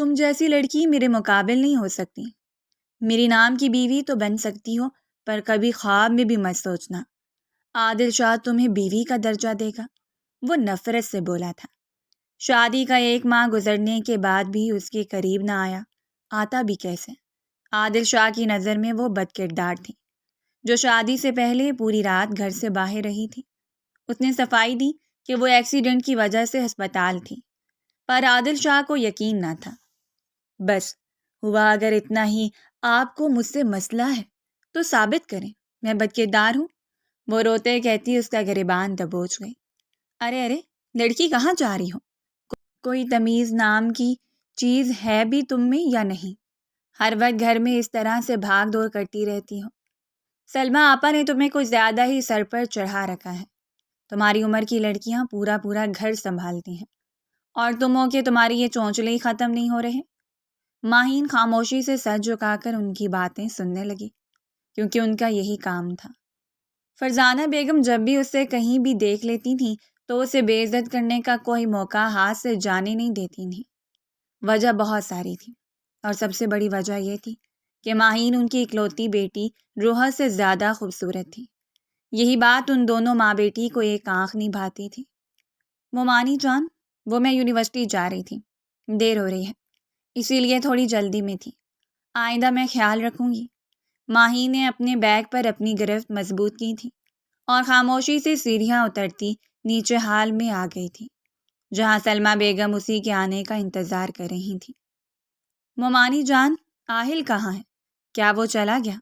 تم جیسی لڑکی میرے مقابل نہیں ہو سکتی۔ میری نام کی بیوی تو بن سکتی ہو، پر کبھی خواب میں بھی مت سوچنا عادل شاہ تمہیں بیوی کا درجہ دے گا۔ وہ نفرت سے بولا تھا۔ شادی کا 1 ماہ گزرنے کے بعد بھی اس کے قریب نہ آیا۔ آتا بھی کیسے؟ عادل شاہ کی نظر میں وہ بد کردار تھی، جو شادی سے پہلے پوری رات گھر سے باہر رہی تھی۔ اس نے صفائی دی کہ وہ ایکسیڈنٹ کی وجہ سے ہسپتال تھی، پر عادل شاہ کو یقین نہ تھا۔ بس ہوا اگر اتنا ہی آپ کو مجھ سے مسئلہ ہے تو ثابت کریں، میں بد کردار ہوں۔ وہ روتے کہتی اس کا گریبان دبوچ گئی۔ ارے لڑکی کہاں جا رہی ہو؟ کوئی تمیز نام کی چیز ہے بھی تم میں یا نہیں؟ ہر وقت گھر میں اس طرح سے بھاگ دور کرتی رہتی ہو۔ سلمیٰ آپا نے تمہیں کچھ زیادہ ہی سر پر چڑھا رکھا ہے۔ تمہاری عمر کی لڑکیاں پورا گھر سنبھالتی ہیں، اور تم ہو کہ تمہاری یہ چونچلے ہی ختم نہیں ہو رہے۔ ماہین خاموشی سے سر جھکا کر ان کی باتیں سننے لگی، کیونکہ ان کا یہی کام تھا۔ فرزانہ بیگم جب بھی اسے کہیں بھی دیکھ لیتی تھیں تو اسے بے عزت کرنے کا کوئی موقع ہاتھ سے جانے نہیں دیتی تھیں۔ وجہ بہت ساری تھی، اور سب سے بڑی وجہ یہ تھی کہ ماہین ان کی اکلوتی بیٹی روحا سے زیادہ خوبصورت تھی۔ یہی بات ان دونوں ماں بیٹی کو ایک آنکھ نہیں بھاتی تھی۔ مومانی جان، وہ میں یونیورسٹی جا رہی تھی، دیر ہو رہی ہے، اسی لیے تھوڑی جلدی میں تھی۔ آئندہ میں خیال رکھوں گی۔ ماہی نے اپنے بیگ پر اپنی گرفت مضبوط کی تھی اور خاموشی سے سیڑھیاں اترتی نیچے ہال میں آ گئی تھی، جہاں سلمیٰ بیگم اسی کے آنے کا انتظار کر رہی تھی۔ مومانی جان، آہل کہاں ہے؟ کیا وہ چلا گیا؟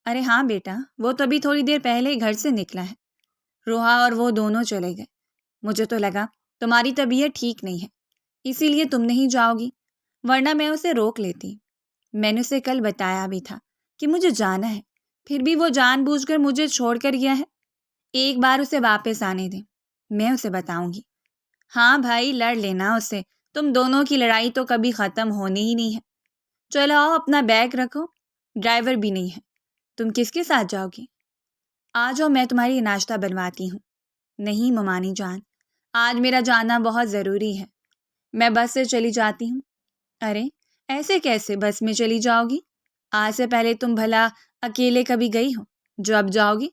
ارے ہاں بیٹا، وہ تو ابھی تھوڑی دیر پہلے ہی گھر سے نکلا ہے۔ روحا اور وہ دونوں چلے گئے۔ مجھے تو لگا تمہاری طبیعت ٹھیک نہیں ہے، اسی لیے تم نہیں جاؤ گی، ورنہ میں اسے روک لیتی۔ میں نے اسے کل بتایا بھی تھا کہ مجھے جانا ہے، پھر بھی وہ جان بوجھ کر مجھے چھوڑ کر گیا ہے۔ ایک بار اسے واپس آنے دیں، میں اسے بتاؤں گی۔ ہاں بھائی، لڑ لینا اس سے، تم دونوں کی لڑائی تو کبھی ختم ہونی ہی نہیں ہے۔ چلو آؤ، اپنا بیگ رکھو، ڈرائیور بھی نہیں ہے، تم کس کے ساتھ جاؤ گی؟ آ جاؤ، میں تمہاری ناشتہ بنواتی ہوں۔ نہیں مومانی جان، آج میرا جانا بہت ضروری ہے، میں بس سے چلی جاتی ہوں۔ ارے ایسے کیسے بس میں چلی جاؤ گی؟ آج سے پہلے تم بھلا اکیلے کبھی گئی ہو جو اب جاؤ گی؟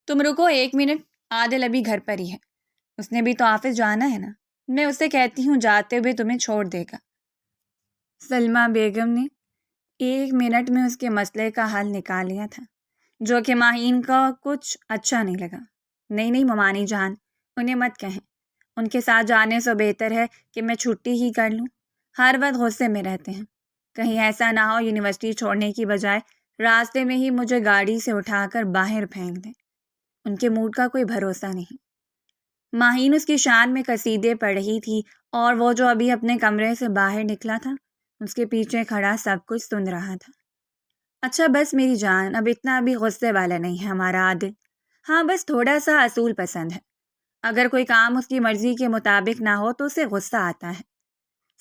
تم رکو 1 منٹ، عادل ابھی گھر پر ہی ہے، اس نے بھی تو آفس جانا ہے نا، میں اسے کہتی ہوں جاتے ہوئے تمہیں چھوڑ دے گا۔ سلمیٰ بیگم نے 1 منٹ میں اس کے مسئلے کا حل نکال لیا تھا، جو کہ ماہین کا کچھ اچھا نہیں لگا۔ نہیں مومانی جان، انہیں مت کہیں، ان کے ساتھ جانے سے بہتر ہے کہ میں چھٹی ہی کر لوں۔ ہر وقت غصے میں رہتے ہیں، کہیں ایسا نہ ہو یونیورسٹی چھوڑنے کی بجائے راستے میں ہی مجھے گاڑی سے اٹھا کر باہر پھینک دیں۔ ان کے موڈ کا کوئی بھروسہ نہیں۔ ماہین اس کی شان میں قصیدے پڑھ رہی تھی، اور وہ جو ابھی اپنے کمرے سے باہر نکلا تھا اس کے پیچھے کھڑا سب کچھ سن رہا تھا۔ اچھا بس میری جان، اب اتنا بھی غصے والا نہیں ہے ہمارا عادل، ہاں بس تھوڑا سا اصول پسند ہے۔ اگر کوئی کام اس کی مرضی کے مطابق نہ ہو تو اسے غصہ آتا ہے۔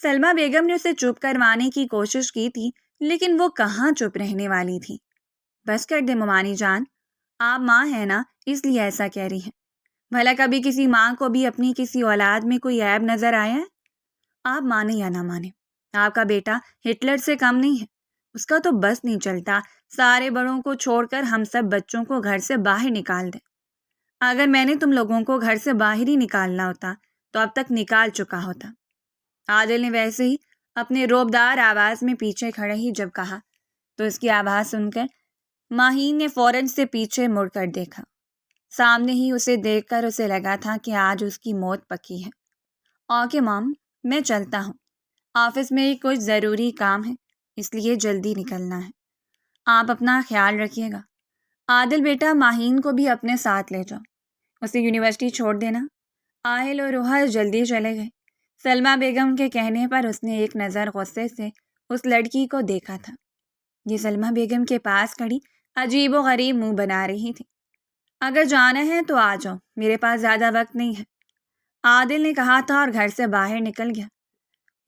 سلمیٰ بیگم نے اسے چپ کروانے کی کوشش کی تھی، لیکن وہ کہاں چپ رہنے والی تھی۔ بس کر دے مومانی جان، آپ ماں ہیں نا، اس لیے ایسا کہہ رہی ہیں۔ بھلا کبھی کسی ماں کو بھی اپنی کسی اولاد میں کوئی عیب نظر آیا ہے؟ آپ مانے یا نہ مانے، آپ کا بیٹا ہٹلر سے کم نہیں ہے، اس کا تو بس نہیں چلتا سارے بڑوں کو چھوڑ کر ہم سب بچوں کو گھر سے باہر نکال دے۔ اگر میں نے تم لوگوں کو گھر سے باہر ہی نکالنا ہوتا تو اب تک نکال چکا ہوتا۔ عادل نے ویسے ہی اپنے روبدار آواز میں پیچھے کھڑے ہی جب کہا تو اس کی آواز سن کر ماہین نے فوراً سے پیچھے مڑ کر دیکھا۔ سامنے ہی اسے دیکھ کر اسے لگا تھا کہ آج اس کی موت پکی ہے۔ اوکے مام، میں چلتا ہوں، آفس میں کچھ ضروری کام ہے، اس لیے جلدی نکلنا ہے۔ آپ اپنا خیال رکھیے گا۔ عادل بیٹا، ماہین کو بھی اپنے ساتھ لے جاؤ، اسے یونیورسٹی چھوڑ دینا۔ آہل اور روحا جلدی چلے گئے۔ سلمیٰ بیگم کے کہنے پر اس نے ایک نظر غصے سے اس لڑکی کو دیکھا تھا، یہ سلمیٰ بیگم کے پاس کھڑی عجیب و غریب منہ بنا رہی تھی۔ اگر جانا ہے تو آ جاؤ، میرے پاس زیادہ وقت نہیں ہے، عادل نے کہا تھا اور گھر سے باہر نکل گیا۔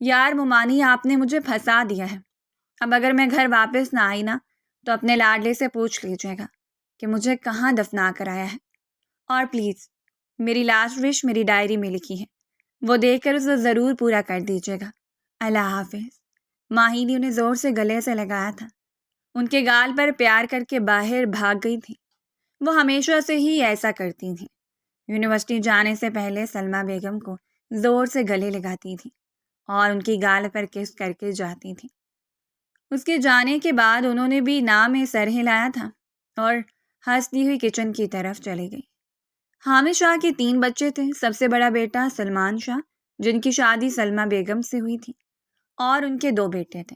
یار مومانی، آپ نے مجھے پھنسا دیا ہے، اب اگر میں گھر واپس نہ آئی نا تو اپنے لاڈلے سے پوچھ لیجیے گا کہ مجھے کہاں دفنا کر آیا ہے، اور پلیز میری لاسٹ وش میری ڈائری میں لکھی ہے، وہ دیکھ کر اسے ضرور پورا کر دیجیے گا۔ اللہ حافظ۔ ماہی نے انہیں زور سے گلے سے لگایا تھا، ان کے گال پر پیار کر کے باہر بھاگ گئی تھی۔ وہ ہمیشہ سے ہی ایسا کرتی تھیں۔ یونیورسٹی جانے سے پہلے سلمیٰ بیگم کو زور سے گلے لگاتی تھی اور ان کی گال پر کس کر کے جاتی تھی۔ اس کے جانے کے بعد انہوں نے بھی ناں میں سر ہلایا تھا اور ہنستی ہوئی کچن کی طرف چلی گئی۔ حامد شاہ کے 3 بچے تھے۔ سب سے بڑا بیٹا سلمان شاہ، جن کی شادی سلمیٰ بیگم سے ہوئی تھی، اور ان کے 2 بیٹے تھے۔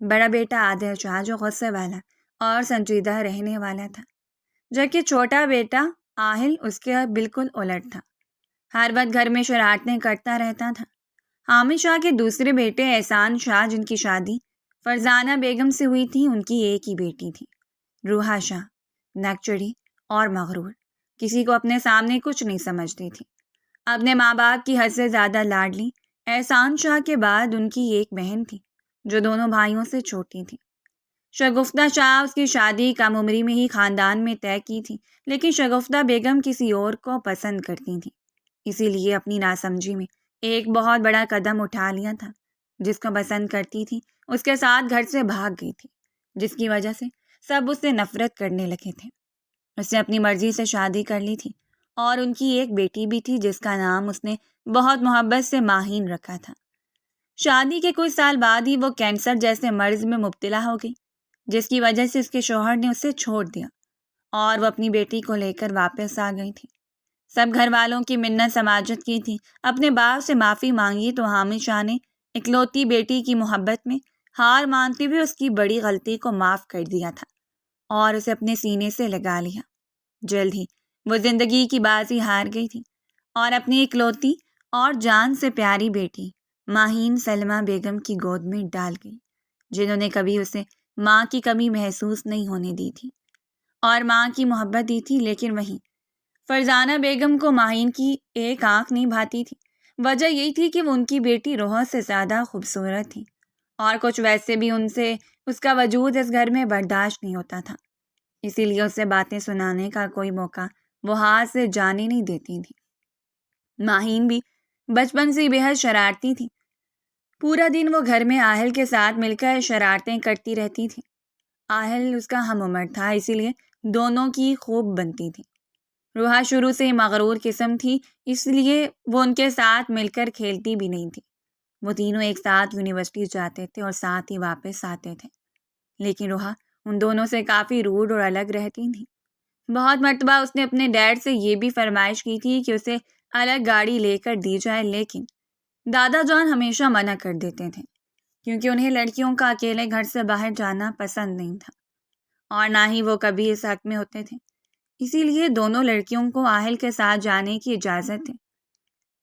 بڑا بیٹا عادل شاہ، جو غصے والا اور سنجیدہ رہنے والا تھا، جبکہ چھوٹا بیٹا آہل اس کے بالکل الٹ تھا، ہر وقت گھر میں شرارتیں کرتا رہتا تھا۔ حامد شاہ کے دوسرے بیٹے احسان شاہ، جن کی شادی فرزانہ بیگم سے ہوئی تھی، ان کی ایک ہی بیٹی تھی، روحا شاہ، نکچڑی اور مغرور، کسی کو اپنے سامنے کچھ نہیں سمجھتی تھی، اپنے ماں باپ کی حد سے زیادہ لاڈلی۔ احسان شاہ کے بعد ان کی ایک بہن تھی جو دونوں بھائیوں سے چھوٹی تھی۔ شگفتہ شاہ، اس کی شادی کم عمری میں ہی خاندان میں طے کی تھی، لیکن شگفتہ بیگم کسی اور کو پسند کرتی تھیں، اسی لیے اپنی ناسمجھی میں ایک بہت بڑا قدم اٹھا لیا تھا۔ جس کو پسند کرتی تھی اس کے ساتھ گھر سے بھاگ گئی تھی، جس کی وجہ سے سب اس سے نفرت کرنے لگے تھے۔ اس نے اپنی مرضی سے شادی کر لی تھی اور ان کی ایک بیٹی بھی تھی جس کا نام اس نے بہت محبت سے ماہین رکھا تھا۔ شادی کے کچھ سال بعد ہی وہ کینسر جیسے مرض میں مبتلا ہو گئی، جس کی وجہ سے اس کے شوہر نے اسے چھوڑ دیا اور وہ اپنی بیٹی کو لے کر واپس آ گئی تھی۔ سب گھر والوں کی منت سماجت کی تھی، اپنے باپ سے معافی مانگی تو حامد شاہ نے اکلوتی بیٹی کی محبت میں ہار مانتے ہوئے اس کی بڑی غلطی کو معاف کر دیا تھا اور اسے اپنے سینے سے لگا لیا۔ جلد ہی وہ زندگی کی بازی ہار گئی تھی اور اپنی اکلوتی اور جان سے پیاری بیٹی ماہین سلمیٰ بیگم کی گود میں ڈال گئی، جنہوں نے کبھی اسے ماں کی کمی محسوس نہیں ہونے دی تھی اور ماں کی محبت دی تھی۔ لیکن وہیں فرزانہ بیگم کو ماہین کی ایک آنکھ نہیں بھاتی تھی۔ وجہ یہی تھی کہ وہ ان کی بیٹی روحا سے زیادہ خوبصورت تھی اور کچھ ویسے بھی ان سے اس کا وجود اس گھر میں برداشت نہیں ہوتا تھا، اسی لیے اسے باتیں سنانے کا کوئی موقع وہ ہاتھ سے جانے نہیں دیتی تھی۔ ماہین بھی بچپن سے بے حد شرارتی تھی، پورا دن وہ گھر میں آہل کے ساتھ مل کر شرارتیں کرتی رہتی تھی۔ آہل اس کا ہم عمر تھا، اسی لیے دونوں کی خوب بنتی تھی۔ روحا شروع سے ہی مغرور قسم تھی، اس لیے وہ ان کے ساتھ مل کر کھیلتی بھی نہیں تھی۔ وہ تینوں ایک ساتھ یونیورسٹی جاتے تھے اور ساتھ ہی واپس آتے تھے، لیکن روحا ان دونوں سے کافی روڈ اور الگ رہتی تھی۔ بہت مرتبہ اس نے اپنے ڈیڈ سے یہ بھی فرمائش کی تھی کہ اسے الگ گاڑی لے کر دی جائے، لیکن دادا جان ہمیشہ منع کر دیتے تھے، کیونکہ انہیں لڑکیوں کا اکیلے گھر سے باہر جانا پسند نہیں تھا اور نہ ہی وہ کبھی اس حق میں ہوتے تھے، اسی لیے دونوں لڑکیوں کو آہل کے ساتھ جانے کی اجازت ہے۔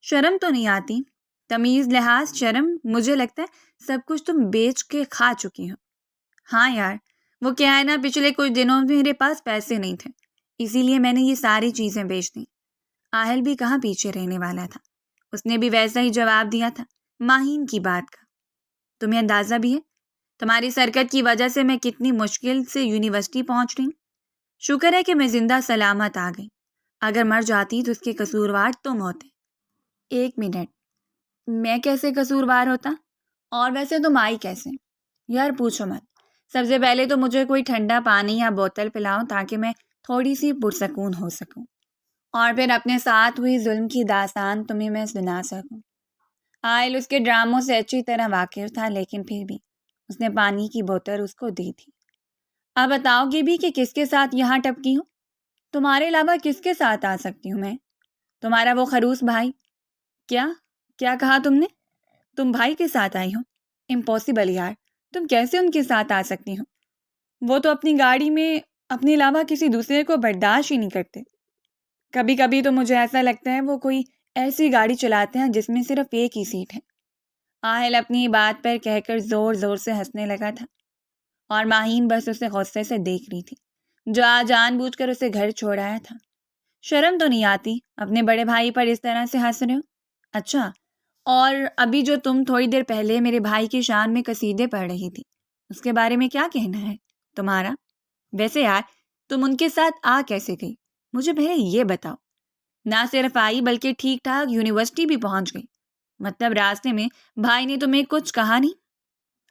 شرم تو نہیں آتی؟ تمیز لحاظ شرم، مجھے لگتا ہے سب کچھ تم بیچ کے کھا چکی ہو۔ ہاں یار، وہ کیا ہے نا، پچھلے کچھ دنوں میں میرے پاس پیسے نہیں تھے، اسی لیے میں نے یہ ساری چیزیں بیچ دیں۔ آہل بھی کہاں پیچھے رہنے والا تھا، اس نے بھی ویسا ہی جواب دیا تھا ماہین کی بات کا۔ تمہیں اندازہ بھی ہے تمہاری سرکت کی وجہ سے میں کتنی مشکل سے یونیورسٹی پہنچ رہی ہوں؟ شکر ہے کہ میں زندہ سلامت آ گئی، اگر مر جاتی تو اس کے قصوروار تم ہوتے۔ 1 منٹ، میں کیسے قصوروار ہوتا؟ اور ویسے تم آئی کیسے؟ یار پوچھو مت، سب سے پہلے تو مجھے کوئی ٹھنڈا پانی یا بوتل پلاؤ تاکہ میں تھوڑی سی پرسکون ہو سکوں، اور پھر اپنے ساتھ ہوئی ظلم کی داستان تمہیں میں سنا سکوں۔ آئل اس کے ڈراموں سے اچھی طرح واقف تھا، لیکن پھر بھی اس نے پانی کی بوتل اس کو دی تھی۔ اب بتاؤ گی بھی کہ کس کے ساتھ یہاں ٹپکی ہوں؟ تمہارے علاوہ کس کے ساتھ آ سکتی ہوں میں؟ تمہارا وہ خروس بھائی۔ کیا کہا تم نے؟ تم بھائی کے ساتھ آئی ہو؟ امپاسبل یار، تم کیسے ان کے ساتھ آ سکتی ہو؟ وہ تو اپنی گاڑی میں اپنے علاوہ کسی دوسرے کو برداشت ہی نہیں کرتے۔ کبھی کبھی تو مجھے ایسا لگتا ہے وہ کوئی ایسی گاڑی چلاتے ہیں جس میں صرف ایک ہی سیٹ ہے۔ آہل اپنی بات پر کہہ کر زور زور سے ہنسنے لگا تھا اور ماہین بس اسے غصے سے دیکھ رہی تھی، جو آج جان بوجھ کر اسے گھر چھوڑ آیا تھا۔ شرم تو نہیں آتی اپنے بڑے بھائی پر اس طرح سے ہنس رہے ہو؟ اچھا، اور ابھی جو تم تھوڑی دیر پہلے میرے بھائی کی شان میں قصیدے پڑھ رہی تھی، اس کے بارے میں کیا کہنا ہے تمہارا؟ ویسے یار، تم ان کے ساتھ آ کیسے گئی؟ مجھے پہلے یہ بتاؤ۔ نہ صرف آئی بلکہ ٹھیک ٹھاک یونیورسٹی بھی پہنچ گئی، مطلب راستے میں بھائی نے تمہیں کچھ کہا نہیں؟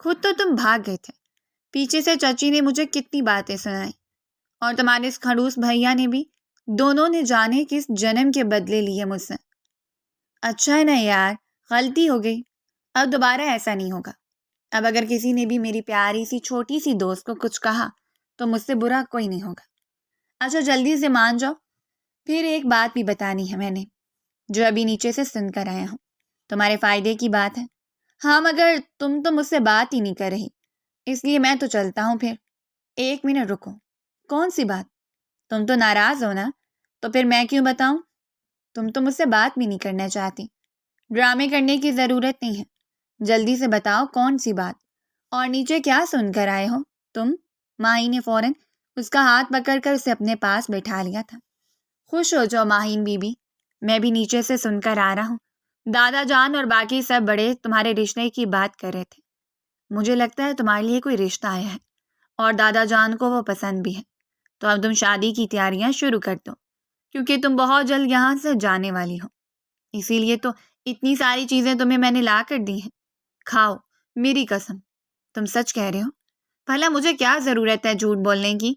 خود تو تم بھاگ گئے تھے، پیچھے سے چچی نے مجھے کتنی باتیں سنائی، اور تمہارے اس کھڑوس بھیا نے بھی، دونوں نے جانے کس جنم کے بدلے لیے مجھ سے۔ اچھا ہے نا یار، غلطی ہو گئی، اب دوبارہ ایسا نہیں ہوگا۔ اب اگر کسی نے بھی میری پیاری سی چھوٹی سی دوست کو کچھ کہا تو مجھ سے برا کوئی نہیں ہوگا۔ اچھا جلدی سے مان جاؤ، پھر ایک بات بھی بتانی ہے میں نے، جو ابھی نیچے سے سن کر آیا ہوں، تمہارے فائدے کی بات ہے۔ ہاں مگر تم تو مجھ سے بات ہی نہیں کر رہی، اس لیے میں تو چلتا ہوں پھر۔ ایک منٹ رکو، کون سی بات؟ تم تو ناراض ہو نا، تو پھر میں کیوں بتاؤں؟ تم تو مجھ سے بات بھی نہیں کرنا چاہتی، ڈرامے کرنے کی ضرورت نہیں ہے، جلدی سے بتاؤ کون سی بات، اور نیچے کیا سن کر آئے ہو تم؟ ماہی نے فوراً اس کا ہاتھ پکڑ کر اسے اپنے پاس بٹھا لیا تھا۔ خوش ہو جاؤ ماہین بی بی، میں بھی نیچے سے سن کر آ رہا ہوں، دادا جان اور باقی سب بڑے تمہارے رشتے کی بات کر رہے تھے۔ مجھے لگتا ہے تمہارے لیے کوئی رشتہ آیا ہے، اور دادا جان کو وہ پسند بھی ہے، تو اب تم شادی کی تیاریاں شروع کر دو، کیونکہ تم بہت جلد یہاں سے جانے والی ہو، اسی لیے تو اتنی ساری چیزیں تمہیں میں نے لا کر دی ہیں۔ کھاؤ، میری قسم، تم سچ کہہ رہے ہو؟ بھلا مجھے کیا ضرورت ہے جھوٹ بولنے کی؟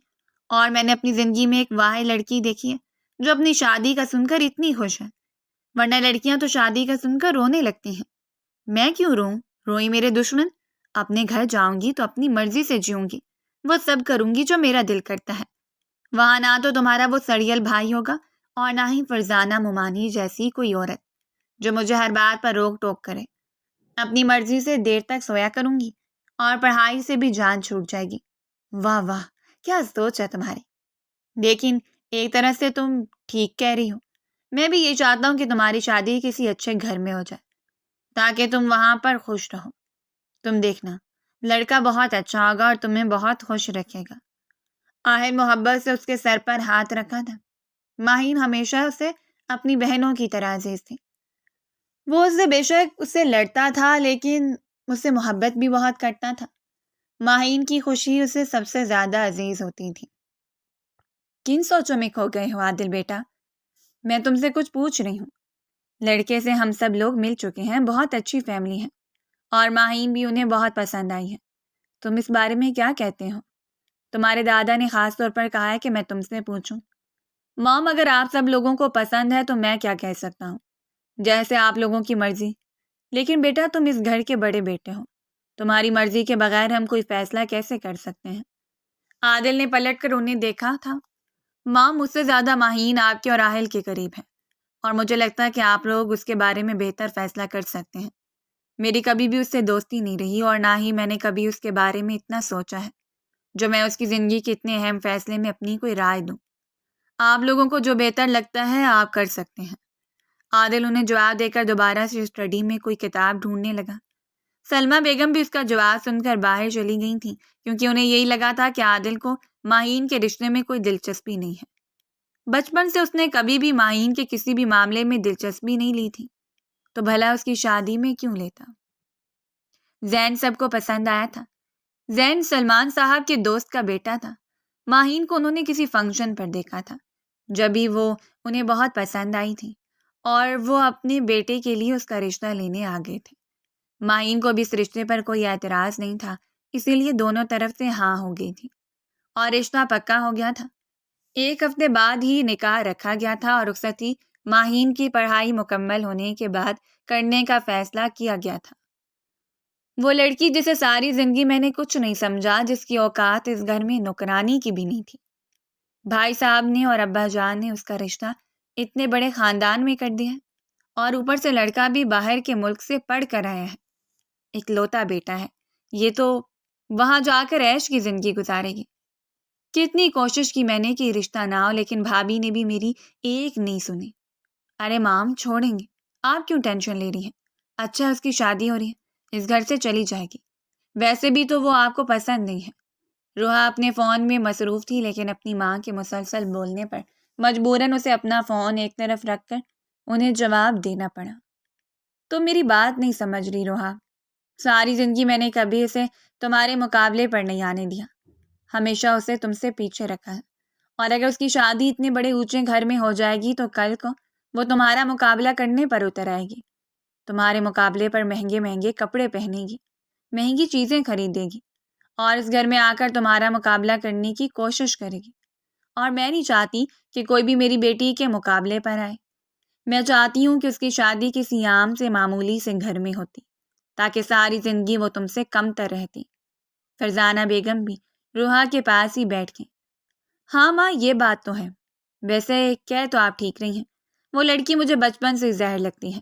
اور میں نے اپنی زندگی میں ایک واحد لڑکی دیکھی ہے جو اپنی شادی کا سن کر اتنی خوش ہے، ورنہ لڑکیاں تو شادی کا سن کر رونے لگتی ہیں۔ میں کیوں روں؟ روئی میرے دشمن، اپنے گھر جاؤں گی تو اپنی مرضی سے جیوں گی، وہ سب کروں گی جو میرا دل کرتا ہے۔ وہاں نہ تو تمہارا وہ سڑیل بھائی ہوگا، اور نہ ہی فرزانہ ممانی جیسی کوئی عورت جو مجھے ہر بات پر روک ٹوک کرے۔ اپنی مرضی سے دیر تک سویا کروں گی، اور پڑھائی سے بھی جان چھوٹ جائے گی۔ واہ واہ، کیا سوچ ہے تمہاری! لیکن ایک طرح سے تم ٹھیک کہہ رہی ہو، میں بھی یہ چاہتا ہوں کہ تمہاری شادی کسی اچھے گھر میں ہو جائے، تاکہ تم وہاں پر خوش رہو۔ تم دیکھنا، لڑکا بہت اچھا ہوگا اور تمہیں بہت خوش رکھے گا۔ آہر محبت سے اس کے سر پر ہاتھ رکھا تھا۔ ماہین ہمیشہ اسے اپنی بہنوں کی طرح عزیز تھی۔ وہ اس سے بے شک اس سے لڑتا تھا، لیکن اس سے محبت بھی بہت کرتا تھا۔ ماہین کی خوشی اسے سب سے زیادہ عزیز ہوتی تھی۔ کن سوچوں میں کھو گئے ہو عادل بیٹا؟ میں تم سے کچھ پوچھ رہی ہوں۔ لڑکے سے ہم سب لوگ مل چکے ہیں، بہت اچھی فیملی ہے، اور ماہین بھی انہیں بہت پسند آئی ہے۔ تم اس بارے میں کیا کہتے ہو؟ تمہارے دادا نے خاص طور پر کہا ہے کہ میں تم سے پوچھوں۔ مام، اگر آپ سب لوگوں کو پسند ہے تو میں کیا کہہ سکتا ہوں، جیسے آپ لوگوں کی مرضی۔ لیکن بیٹا تم اس گھر کے بڑے بیٹے ہو، تمہاری مرضی کے بغیر ہم کوئی فیصلہ کیسے کر سکتے ہیں؟ عادل نے پلٹ کر انہیں دیکھا تھا۔ ماں، مجھ سے زیادہ ماہین آپ کے اور راحل کے قریب ہے، اور مجھے لگتا ہے کہ آپ لوگ اس کے بارے میں بہتر فیصلہ کر سکتے ہیں۔ میری کبھی بھی اس سے دوستی نہیں رہی، اور نہ ہی میں نے کبھی اس کے بارے میں اتنا سوچا ہے جو میں اس کی زندگی کے اتنے اہم فیصلے میں اپنی کوئی رائے دوں۔ آپ لوگوں کو جو بہتر لگتا ہے آپ کر سکتے ہیں۔ عادل انہیں جواب دے کر دوبارہ سے اسٹڈی میں کوئی کتاب ڈھونڈنے لگا۔ سلمہ بیگم بھی اس کا جواب سن کر باہر چلی گئی تھیں، کیونکہ انہیں یہی لگا تھا کہ عادل کو ماہین کے رشتے میں کوئی دلچسپی نہیں ہے۔ بچپن سے اس نے کبھی بھی ماہین کے کسی بھی معاملے میں دلچسپی نہیں لی تھی، تو بھلا اس کی شادی میں کیوں لیتا؟ زین سب کو پسند آیا تھا۔ زین سلمان صاحب کے دوست کا بیٹا تھا۔ ماہین کو انہوں نے کسی فنکشن پر دیکھا تھا، جبھی وہ انہیں بہت پسند آئی تھی، اور وہ اپنے بیٹے کے لیے اس کا رشتہ لینے آ گئے تھے۔ ماہین کو بھی اس رشتے پر کوئی اعتراض نہیں تھا، اسی لیے دونوں طرف سے ہاں ہو گئی تھی، اور رشتہ پکا ہو گیا تھا۔ ایک ہفتے بعد ہی نکاح رکھا گیا تھا، اور رخصتی ماہین کی پڑھائی مکمل ہونے کے بعد کرنے کا فیصلہ کیا گیا تھا۔ وہ لڑکی جسے ساری زندگی میں نے کچھ نہیں سمجھا، جس کی اوقات اس گھر میں نوکرانی کی بھی نہیں تھی، بھائی صاحب نے اور ابا جان نے اس کا رشتہ اتنے بڑے خاندان میں کر دیا، اور اوپر سے لڑکا بھی باہر کے ملک سے پڑھ کر آیا ہے، اکلوتا بیٹا ہے، یہ تو وہاں جا کر عیش کی زندگی گزارے گی۔ کتنی کوشش کی میں نے کہ رشتہ نہ ہو، لیکن بھابھی نے بھی میری ایک نہیں سنی۔ ارے مام، چھوڑیں گے، آپ کیوں ٹینشن لے رہی ہیں؟ اچھا اس کی شادی ہو رہی ہے، اس گھر سے چلی جائے گی، ویسے بھی تو وہ آپ کو پسند نہیں ہے۔ روحا اپنے فون میں مصروف تھی، لیکن اپنی ماں کے مسلسل بولنے پر مجبوراً اسے اپنا فون ایک طرف رکھ کر انہیں جواب دینا پڑا۔ تم میری بات نہیں سمجھ رہی روحا، ساری زندگی میں نے کبھی اسے تمہارے مقابلے پر نہیں آنے دیا، ہمیشہ اسے تم سے پیچھے رکھا ہے، اور اگر اس کی شادی اتنے بڑے اونچے گھر میں ہو جائے گی تو کل کو وہ تمہارا مقابلہ کرنے پر اتر آئے گی، تمہارے مقابلے پر مہنگے مہنگے کپڑے پہنے گی، مہنگی چیزیں خریدے گی اور اس گھر میں آ کر تمہارا مقابلہ کرنے کی کوشش کرے گی، اور میں نہیں چاہتی کہ کوئی بھی میری بیٹی کے مقابلے پر آئے۔ میں چاہتی ہوں کہ اس کی شادی کسی عام سے معمولی سے گھر میں ہوتی، تاکہ ساری زندگی وہ تم سے کم تر رہتی۔ فرزانہ بیگم بھی روحا کے پاس ہی بیٹھ گئی۔ ہاں ماں، یہ بات تو ہے۔ ویسے کہہ تو آپ ٹھیک رہی ہیں، وہ لڑکی مجھے بچپن سے زہر لگتی ہے۔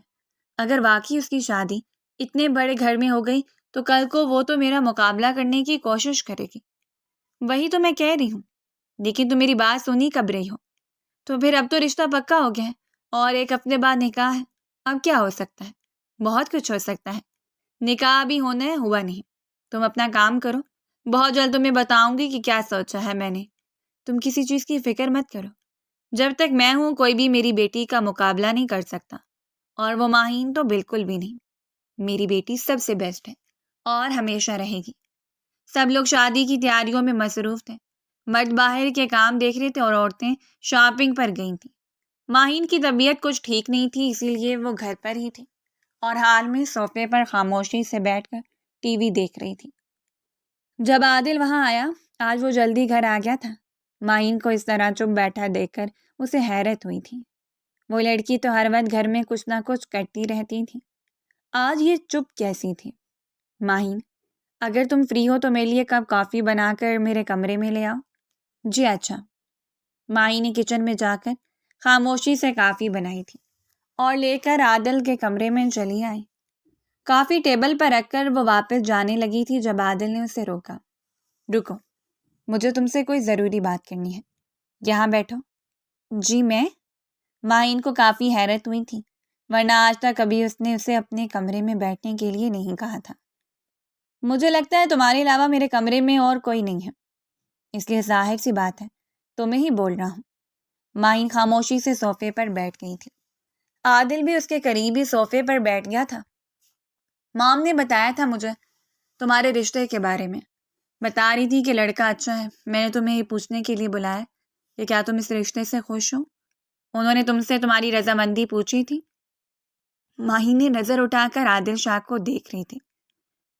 اگر واقعی اس کی شادی اتنے بڑے گھر میں ہو گئی تو کل کو وہ تو میرا مقابلہ کرنے کی کوشش کرے گی۔ وہی تو میں کہہ رہی ہوں، لیکن تم میری بات سنی کب رہی ہو؟ تو پھر اب تو رشتہ پکا ہو گیا ہے اور 1 ہفتے بعد نکاح ہے۔ اب کیا ہو سکتا ہے؟ بہت کچھ ہو سکتا ہے۔ نکاح بھی ہونا ہے، ہوا نہیں۔ تم اپنا کام کرو، بہت جلد تمہیں بتاؤں گی کہ کیا سوچا ہے میں نے۔ تم کسی چیز کی فکر مت کرو، جب تک میں ہوں کوئی بھی میری بیٹی کا مقابلہ نہیں کر سکتا، اور وہ ماہین تو بالکل بھی نہیں۔ میری بیٹی سب سے بیسٹ ہے اور ہمیشہ رہے گی۔ سب لوگ شادی کی تیاریوں میں مصروف تھے۔ مرد باہر کے کام دیکھ رہے تھے اور عورتیں شاپنگ پر گئی تھیں۔ ماہین کی طبیعت کچھ ٹھیک نہیں تھی، اسی لیے وہ گھر پر ہی تھی اور حال میں صوفے پر خاموشی سے بیٹھ کر ٹی وی دیکھ رہی تھی۔ جب عادل وہاں آیا، آج وہ جلدی گھر آ گیا تھا۔ ماہین کو اس طرح چپ بیٹھا دیکھ کر اسے حیرت ہوئی تھی۔ وہ لڑکی تو ہر وقت گھر میں کچھ نہ کچھ کرتی رہتی تھی، آج یہ چپ کیسی تھی؟ ماہین، اگر تم فری ہو تو میرے لیے کپ کافی بنا کر میرے کمرے میں لے آؤ۔ جی اچھا۔ ماہین نے کچن میں جا کر خاموشی سے کافی بنائی تھی اور لے کر عادل کے کمرے میں چلی آئی۔ کافی ٹیبل پر رکھ کر وہ واپس جانے لگی تھی جب عادل نے اسے روکا۔ رکو، مجھے تم سے کوئی ضروری بات کرنی ہے، یہاں بیٹھو۔ جی میں؟ ماہین کو کافی حیرت ہوئی تھی، ورنہ آج تک کبھی اس نے اسے اپنے کمرے میں بیٹھنے کے لیے نہیں کہا تھا۔ مجھے لگتا ہے تمہارے علاوہ میرے کمرے میں اور کوئی نہیں ہے، اس لیے ظاہر سی بات ہے تمہیں ہی بول رہا ہوں۔ ماہین خاموشی سے صوفے پر بیٹھ گئی تھی۔ عادل بھی اس کے قریب ہی صوفے پر بیٹھ گیا تھا۔ مام نے بتایا تھا مجھے تمہارے رشتے کے بارے میں، بتا رہی تھی کہ لڑکا اچھا ہے۔ میں نے تمہیں یہ پوچھنے کے لیے بلایا کہ کیا تم اس رشتے سے خوش ہو؟ انہوں نے تم سے تمہاری رضامندی پوچھی تھی۔ ماہین نے نظر اٹھا کر عادل شاہ کو دیکھ رہی تھی،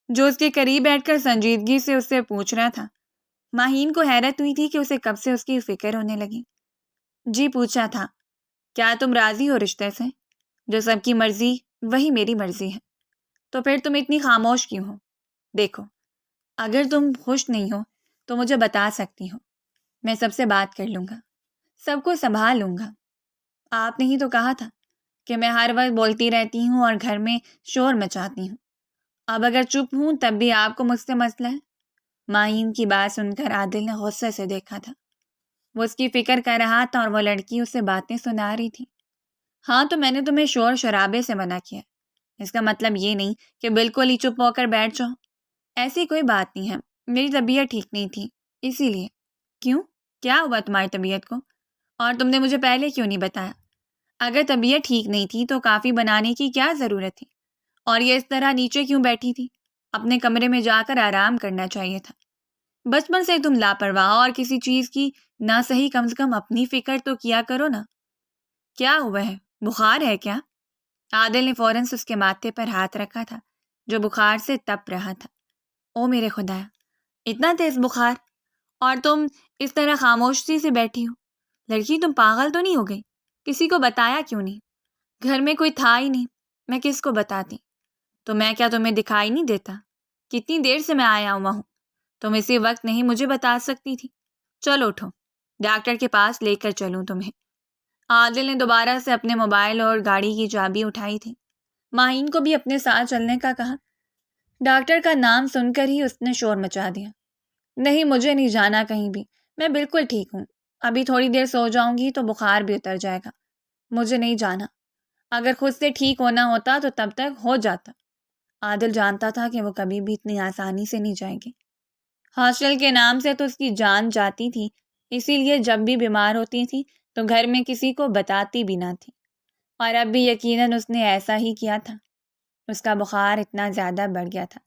جو اس کے قریب بیٹھ کر سنجیدگی سے اس سے پوچھ رہا تھا۔ ماہین کو حیرت ہوئی تھی کہ اسے کب سے اس کی فکر ہونے لگی۔ جی پوچھا تھا۔ کیا تم راضی ہو رشتے سے؟ جو سب کی مرضی وہی میری مرضی ہے۔ تو پھر تم اتنی خاموش کیوں ہو؟ دیکھو، اگر تم خوش نہیں ہو تو مجھے بتا سکتی ہو، میں سب سے بات کر لوں گا، سب کو سنبھال لوں گا۔ آپ نے ہی تو کہا تھا کہ میں ہر وقت بولتی رہتی ہوں اور گھر میں شور مچاتی ہوں۔ اب اگر چپ ہوں تب بھی آپ کو مجھ سے مسئلہ ہے؟ ماہین کی بات سن کر عادل نے غصے سے دیکھا تھا۔ وہ اس کی فکر کر رہا تھا اور وہ لڑکی اسے باتیں سنا رہی تھی۔ ہاں تو میں نے تمہیں شور شرابے سے منع کیا، اس کا مطلب یہ نہیں کہ بالکل ہی چپ ہو کر بیٹھ جاؤ۔ ایسی کوئی بات نہیں ہے، میری طبیعت ٹھیک نہیں تھی اسی لیے۔ کیوں؟ کیا ہوا تمہاری طبیعت کو؟ اور تم نے مجھے پہلے کیوں نہیں بتایا؟ اگر طبیعت ٹھیک نہیں تھی تو کافی بنانے کی کیا ضرورت تھی؟ اور یہ اس طرح نیچے کیوں بیٹھی تھی؟ اپنے کمرے میں جا کر آرام کرنا چاہیے تھا۔ بچپن سے تم لاپرواہ اور کسی چیز کی نہ صحیح، کم سے کم اپنی فکر تو کیا کرو نا۔ کیا ہوا ہے؟ بخار ہے کیا؟ عادل نے فوراً سے اس کے ماتھے پر ہاتھ رکھا تھا جو بخار سے تپ رہا تھا۔ او میرے خدایا، اتنا تیز بخار، اور تم اس طرح خاموشی سے بیٹھی ہو؟ لڑکی تم پاگل تو نہیں ہو گئی؟ کسی کو بتایا کیوں نہیں؟ گھر میں کوئی تھا ہی نہیں، میں کس کو بتاتی؟ تو میں کیا تمہیں دکھائی نہیں دیتا؟ کتنی دیر سے میں آیا ہوا ہوں، تم اسی وقت نہیں مجھے بتا سکتی تھی؟ چلو اٹھو، ڈاکٹر کے پاس لے کر چلوں تمہیں۔ عادل نے دوبارہ سے اپنے موبائل اور گاڑی کی چابی اٹھائی تھی۔ ماہین کو بھی اپنے ساتھ چلنے کا کہا۔ ڈاکٹر کا نام سن کر ہی اس نے شور مچا دیا۔ نہیں، مجھے نہیں جانا کہیں بھی، میں بالکل ٹھیک ہوں۔ ابھی تھوڑی دیر سو جاؤں گی تو بخار بھی اتر جائے گا، مجھے نہیں جانا۔ اگر خود سے ٹھیک ہونا ہوتا تو تب تک ہو جاتا۔ عادل جانتا تھا کہ وہ کبھی بھی اتنی آسانی سے نہیں جائے گی۔ ہاسٹل کے نام سے تو اس کی جان جاتی تھی، اسی لیے جب بھی بیمار ہوتی تھی تو گھر میں کسی کو بتاتی بھی نہ تھی، اور اب بھی یقیناً اس نے ایسا ہی کیا تھا۔ اس کا بخار اتنا زیادہ بڑھ گیا تھا۔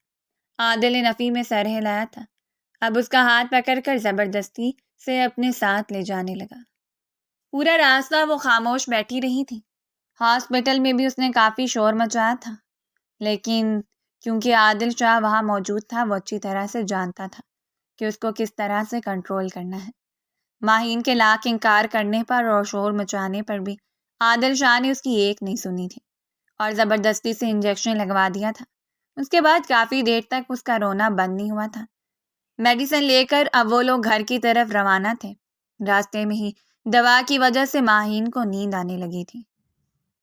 عادل نے نفی میں سر ہلایا تھا، اب اس کا ہاتھ پکڑ کر زبردستی سے اپنے ساتھ لے جانے لگا۔ پورا راستہ وہ خاموش بیٹھی رہی تھی۔ ہاسپٹل میں بھی اس نے کافی شور مچایا تھا، لیکن کیونکہ عادل شاہ وہاں موجود تھا، وہ اچھی طرح سے جانتا تھا کہ اس کو کس طرح سے کنٹرول کرنا ہے۔ ماہین کے لاکھ انکار کرنے پر اور شور مچانے پر بھی عادل شاہ نے اس کی ایک نہیں سنی تھی اور زبردستی سے انجیکشن لگوا دیا تھا۔ اس کے بعد کافی دیر تک اس کا رونا بند نہیں ہوا تھا۔ میڈیسن لے کر اب وہ لوگ گھر کی طرف روانہ تھے۔ راستے میں ہی دوا کی وجہ سے ماہین کو نیند آنے لگی تھی۔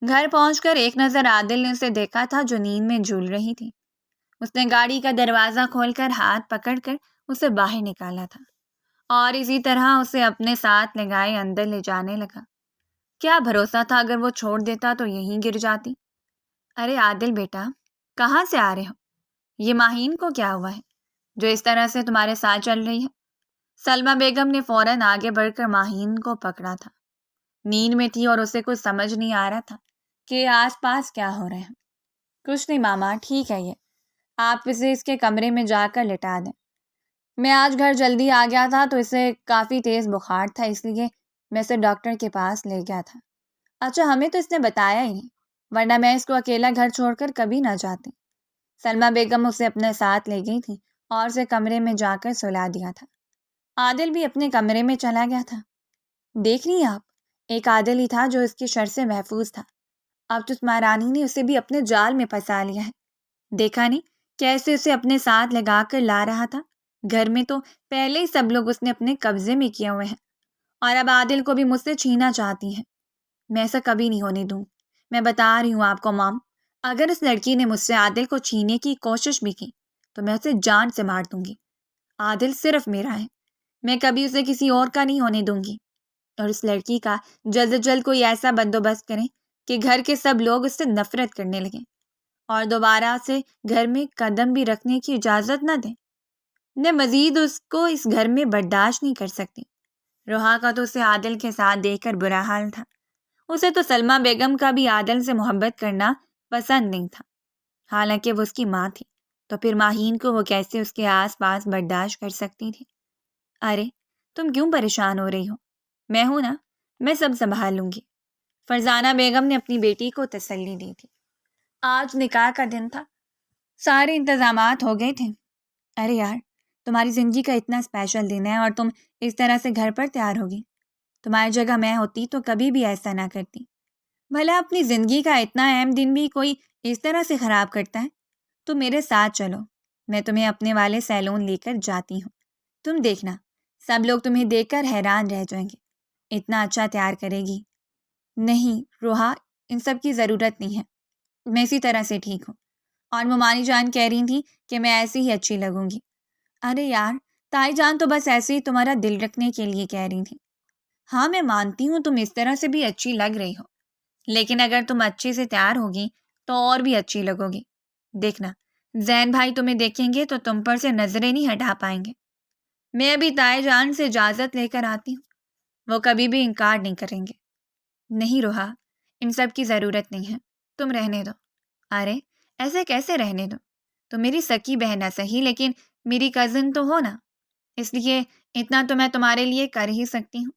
گھر پہنچ کر ایک نظر عادل نے اسے دیکھا تھا جو نیند میں جھول رہی تھی۔ اس نے گاڑی کا دروازہ کھول کر ہاتھ پکڑ کر اسے باہر نکالا تھا اور اسی طرح اسے اپنے ساتھ لگائے اندر لے جانے لگا۔ کیا بھروسہ تھا اگر وہ چھوڑ دیتا تو یہیں گر جاتی۔ ارے عادل بیٹا، کہاں سے آ رہے ہو؟ یہ ماہین کو کیا ہوا ہے جو اس طرح سے تمہارے ساتھ چل رہی ہے؟ سلمہ بیگم نے فوراً آگے بڑھ کر ماہین کو پکڑا تھا۔ نیند میں تھی اور اسے کچھ سمجھ نہیں آ رہا تھا کہ آس پاس کیا ہو رہا ہے۔ کچھ نہیں ماما، ٹھیک ہے یہ، آپ اسے اس کے کمرے میں جا کر لٹا دیں۔ میں آج گھر جلدی آ گیا تھا تو اسے کافی تیز بخار تھا، اس لیے میں اسے ڈاکٹر کے پاس لے گیا تھا۔ اچھا، ہمیں تو اس نے بتایا ہی نہیں، ورنہ میں اس کو اکیلا گھر چھوڑ کر کبھی نہ جاتی۔ سلمہ بیگم اسے اپنے ساتھ لے گئی تھی اور اسے کمرے میں جا کر سلا دیا تھا۔ عادل بھی اپنے کمرے میں چلا گیا تھا۔ دیکھ رہی ہیں آپ، ایک عادل ہی تھا جو اس کی شر سے محفوظ تھا۔ اب تو مہارانی نے اسے بھی اپنے جال میں پھنسا لیا ہے۔ دیکھا نہیں کیسے اسے اپنے ساتھ لگا کر لا رہا تھا؟ گھر میں تو پہلے ہی سب لوگ اس نے اپنے قبضے میں کیے ہوئے ہیں اور اب عادل کو بھی مجھ سے چھینا چاہتی ہیں۔ میں ایسا کبھی نہیں ہونے دوں۔ میں بتا رہی ہوں آپ کو مام، اگر اس لڑکی نے مجھ سے عادل کو چھینے کی کوشش بھی کی تو میں اسے جان سے مار دوں گی۔ عادل صرف میرا ہے، میں کبھی اسے کسی اور کا نہیں ہونے دوں گی۔ اور اس لڑکی کا جلد از جلد کوئی ایسا بندوبست کریں کہ گھر کے سب لوگ اس سے نفرت کرنے لگیں اور دوبارہ سے گھر میں قدم بھی رکھنے کی اجازت نہ دیں۔ میں مزید اس کو اس گھر میں برداشت نہیں کر سکتی۔ روحا کا تو اسے عادل کے ساتھ دیکھ کر برا حال تھا۔ اسے تو سلمہ بیگم کا بھی عادل سے محبت کرنا پسند نہیں تھا، حالانکہ وہ اس کی ماں تھی، تو پھر ماہین کو وہ کیسے اس کے آس پاس برداشت کر سکتی تھی؟ ارے تم کیوں پریشان ہو رہی ہو؟ میں ہوں نا، میں سب سنبھال لوں گی، فرزانہ بیگم نے اپنی بیٹی کو تسلی دی تھی۔ آج نکاح کا دن تھا، سارے انتظامات ہو گئے تھے۔ ارے یار، تمہاری زندگی کا اتنا اسپیشل دن ہے اور تم اس طرح سے گھر پر تیار ہوگی۔ تمہاری جگہ میں ہوتی تو کبھی بھی ایسا نہ کرتی۔ بھلا اپنی زندگی کا اتنا اہم دن بھی کوئی اس طرح سے خراب کرتا ہے؟ تم میرے ساتھ چلو، میں تمہیں اپنے والے سیلون لے کر جاتی ہوں۔ تم دیکھنا، سب لوگ تمہیں دیکھ کر حیران رہ جائیں گے، اتنا اچھا تیار کرے گی۔ نہیں روحا، ان سب کی ضرورت نہیں ہے، میں اسی طرح سے ٹھیک ہوں۔ اور ممانی جان کہہ رہی تھی کہ میں ایسی ہی اچھی لگوں گی۔ ارے یار، تائی جان تو بس ایسے ہی تمہارا دل رکھنے کے لیے کہہ رہی تھی۔ ہاں میں مانتی ہوں تم اس طرح سے بھی اچھی لگ رہی ہو، لیکن اگر تم اچھے سے تیار ہوگی تو اور بھی اچھی لگو گی۔ دیکھنا، زین بھائی تمہیں دیکھیں گے تو تم پر سے نظریں نہیں ہٹا پائیں گے۔ میں ابھی تائی جان سے اجازت لے کر آتی ہوں، وہ کبھی بھی انکار نہیں کریں گے۔ نہیں روحا، ان سب کی ضرورت نہیں ہے، تم رہنے دو۔ ارے ایسے کیسے رہنے دو؟ تو میری سکی بہن نہ صحیح لیکن میری کزن تو ہو نا، اس لیے اتنا تو میں تمہارے لیے کر ہی سکتی ہوں۔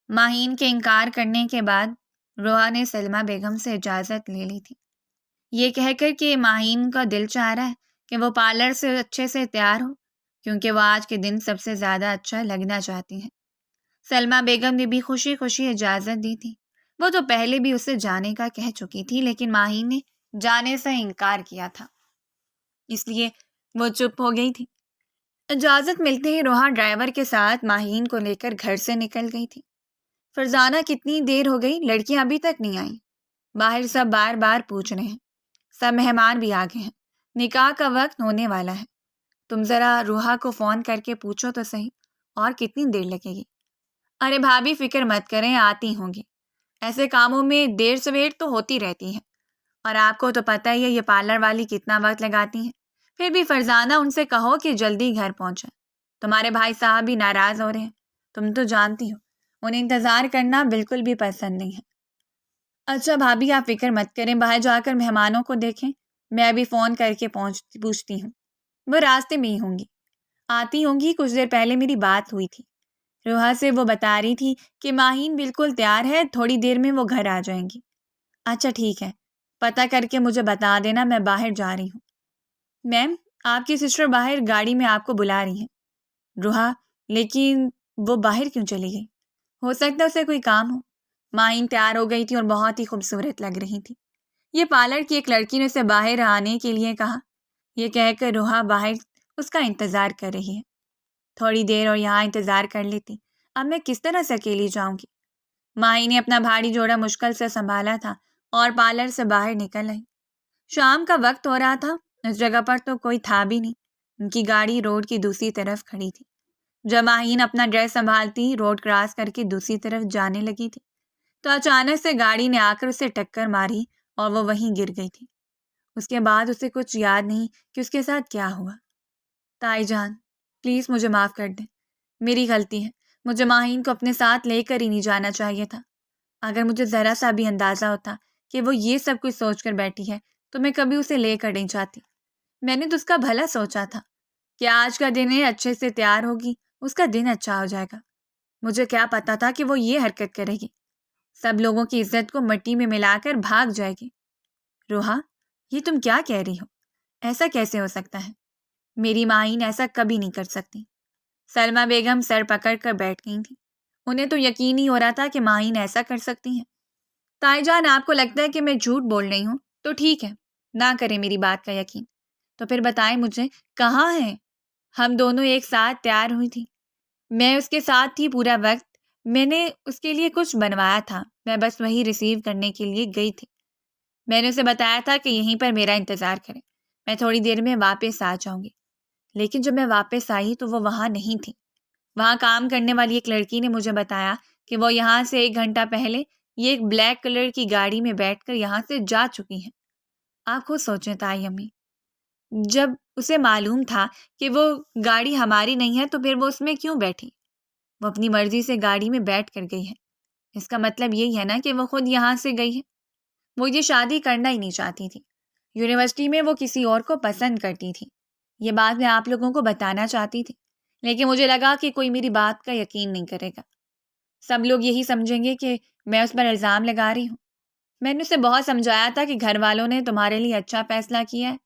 ماہین کے انکار کرنے کے بعد روحا نے سلمہ بیگم سے اجازت لے لی تھی، یہ کہہ کر کہ ماہین کا دل چاہ رہا ہے کہ وہ پارلر سے اچھے سے تیار ہو، کیونکہ وہ آج کے دن سب سے زیادہ اچھا لگنا چاہتی ہیں۔ سلمہ بیگم نے بھی خوشی خوشی اجازت دی تھی۔ وہ تو پہلے بھی اسے جانے کا کہہ چکی تھی، لیکن ماہین نے جانے سے انکار کیا تھا، اس لیے وہ چپ ہو گئی تھی۔ اجازت ملتے ہی روحا ڈرائیور کے ساتھ ماہین کو لے کر گھر سے نکل گئی تھی۔ فرزانہ کتنی دیر ہو گئی، لڑکیاں ابھی تک نہیں آئیں؟ باہر سب بار بار پوچھ رہے ہیں، سب مہمان بھی آ گئے ہیں، نکاح کا وقت ہونے والا ہے۔ تم ذرا روحا کو فون کر کے پوچھو تو صحیح، اور کتنی دیر لگے گی؟ ارے بھابھی فکر مت کریں، آتی ہوں گی، ایسے کاموں میں دیر سویر تو ہوتی رہتی ہے، اور آپ کو تو پتہ ہی ہے یہ پارلر والی کتنا وقت لگاتی ہیں۔ پھر بھی فرزانہ ان سے کہو کہ جلدی گھر پہنچیں، تمہارے بھائی صاحب بھی ناراض ہو رہے ہیں، تم تو جانتی ہو انہیں انتظار کرنا بالکل بھی پسند نہیں ہے۔ اچھا بھابھی آپ فکر مت کریں، باہر جا کر مہمانوں کو دیکھیں، میں ابھی فون کر کے پوچھتی ہوں، وہ راستے میں ہی ہوں گی، آتی ہوں گی۔ کچھ دیر پہلے میری بات ہوئی تھی روحا سے، وہ بتا رہی تھی کہ ماہین بالکل تیار ہے، تھوڑی دیر میں وہ گھر آ جائیں گی۔ اچھا ٹھیک ہے، پتہ کر کے مجھے بتا دینا، میں باہر جا رہی ہوں۔ میم، آپ کی سسٹر باہر گاڑی میں آپ کو بلا رہی ہیں۔ روحا، لیکن وہ باہر کیوں چلی گئی؟ ہو سکتا ہے اسے کوئی کام ہو۔ ماہین تیار ہو گئی تھی اور بہت ہی خوبصورت لگ رہی تھی۔ یہ پارلر کی ایک لڑکی نے اسے باہر آنے کے لیے کہا۔ یہ کہہ کر روحا باہر اس کا انتظار کر رہی ہے۔ تھوڑی دیر اور یہاں انتظار کر لیتی، اب میں کس طرح سے اکیلی جاؤں گی؟ ماہی نے اپنا بھاری جوڑا مشکل سے سنبھالا تھا اور پارلر سے باہر نکل آئی۔ شام کا وقت ہو رہا تھا، اس جگہ پر تو کوئی تھا بھی نہیں۔ ان کی گاڑی روڈ کی دوسری طرف کھڑی تھی۔ جب ماہین اپنا ڈریس سنبھالتی روڈ کراس کر کے دوسری طرف جانے لگی تھی تو اچانک سے گاڑی نے آ کر اسے ٹکر ماری اور وہ وہیں گر گئی تھی۔ اس کے بعد اسے کچھ یاد نہیں کہ اس کے ساتھ کیا ہوا۔ تائی جان، پلیز مجھے معاف کر دیں، میری غلطی ہے۔ مجھے ماہین کو اپنے ساتھ لے کر ہی نہیں جانا چاہیے تھا۔ اگر مجھے ذرا سا بھی اندازہ ہوتا کہ وہ یہ سب کچھ سوچ کر بیٹھی ہے تو میں کبھی اسے لے کر نہیں جاتی۔ میں نے تو اس کا بھلا سوچا تھا کہ آج کا دن ہے، اچھے سے تیار ہوگی، اس کا دن اچھا ہو جائے گا۔ مجھے کیا پتا تھا کہ وہ یہ حرکت کرے گی، سب لوگوں کی عزت کو مٹی میں ملا کر بھاگ جائے گی۔ روحا، یہ تم کیا کہہ رہی ہو؟ ایسا کیسے ہو سکتا ہے؟ میری ماہین ایسا کبھی نہیں کر سکتی۔ سلمہ بیگم سر پکڑ کر بیٹھ گئی تھی۔ انہیں تو یقین ہی ہو رہا تھا کہ ماہین ایسا کر سکتی ہیں۔ تائی جان، آپ کو لگتا ہے کہ میں جھوٹ بول رہی ہوں تو ٹھیک ہے، نہ کریں میری بات کا یقین، تو پھر بتائیں مجھے کہاں ہیں؟ ہم دونوں ایک ساتھ تیار ہوئی تھی، میں اس کے ساتھ تھی پورا وقت۔ میں نے اس کے لیے کچھ بنوایا تھا، میں بس وہی ریسیو کرنے کے لیے گئی تھی۔ میں نے اسے بتایا تھا کہ یہیں پر میرا انتظار کرے، میں تھوڑی دیر میں واپس آ جاؤں گی۔ لیکن جب میں واپس آئی تو وہ وہاں نہیں تھی۔ وہاں کام کرنے والی ایک لڑکی نے مجھے بتایا کہ وہ یہاں سے 1 گھنٹہ پہلے یہ ایک بلیک کلر کی گاڑی میں بیٹھ کر یہاں سے جا چکی ہیں۔ آپ خود سوچیں تائی امی، جب اسے معلوم تھا کہ وہ گاڑی ہماری نہیں ہے تو پھر وہ اس میں کیوں بیٹھی؟ وہ اپنی مرضی سے گاڑی میں بیٹھ کر گئی ہے۔ اس کا مطلب یہی ہے نا کہ وہ خود یہاں سے گئی ہے۔ وہ یہ شادی کرنا ہی نہیں چاہتی تھی۔ یونیورسٹی میں وہ کسی اور کو پسند کرتی تھی۔ یہ بات میں آپ لوگوں کو بتانا چاہتی تھی، لیکن مجھے لگا کہ کوئی میری بات کا یقین نہیں کرے گا۔ سب لوگ یہی سمجھیں گے کہ میں اس پر الزام لگا رہی ہوں۔ میں نے اسے بہت سمجھایا تھا کہ گھر والوں نے تمہارے لیے اچھا فیصلہ کیا ہے۔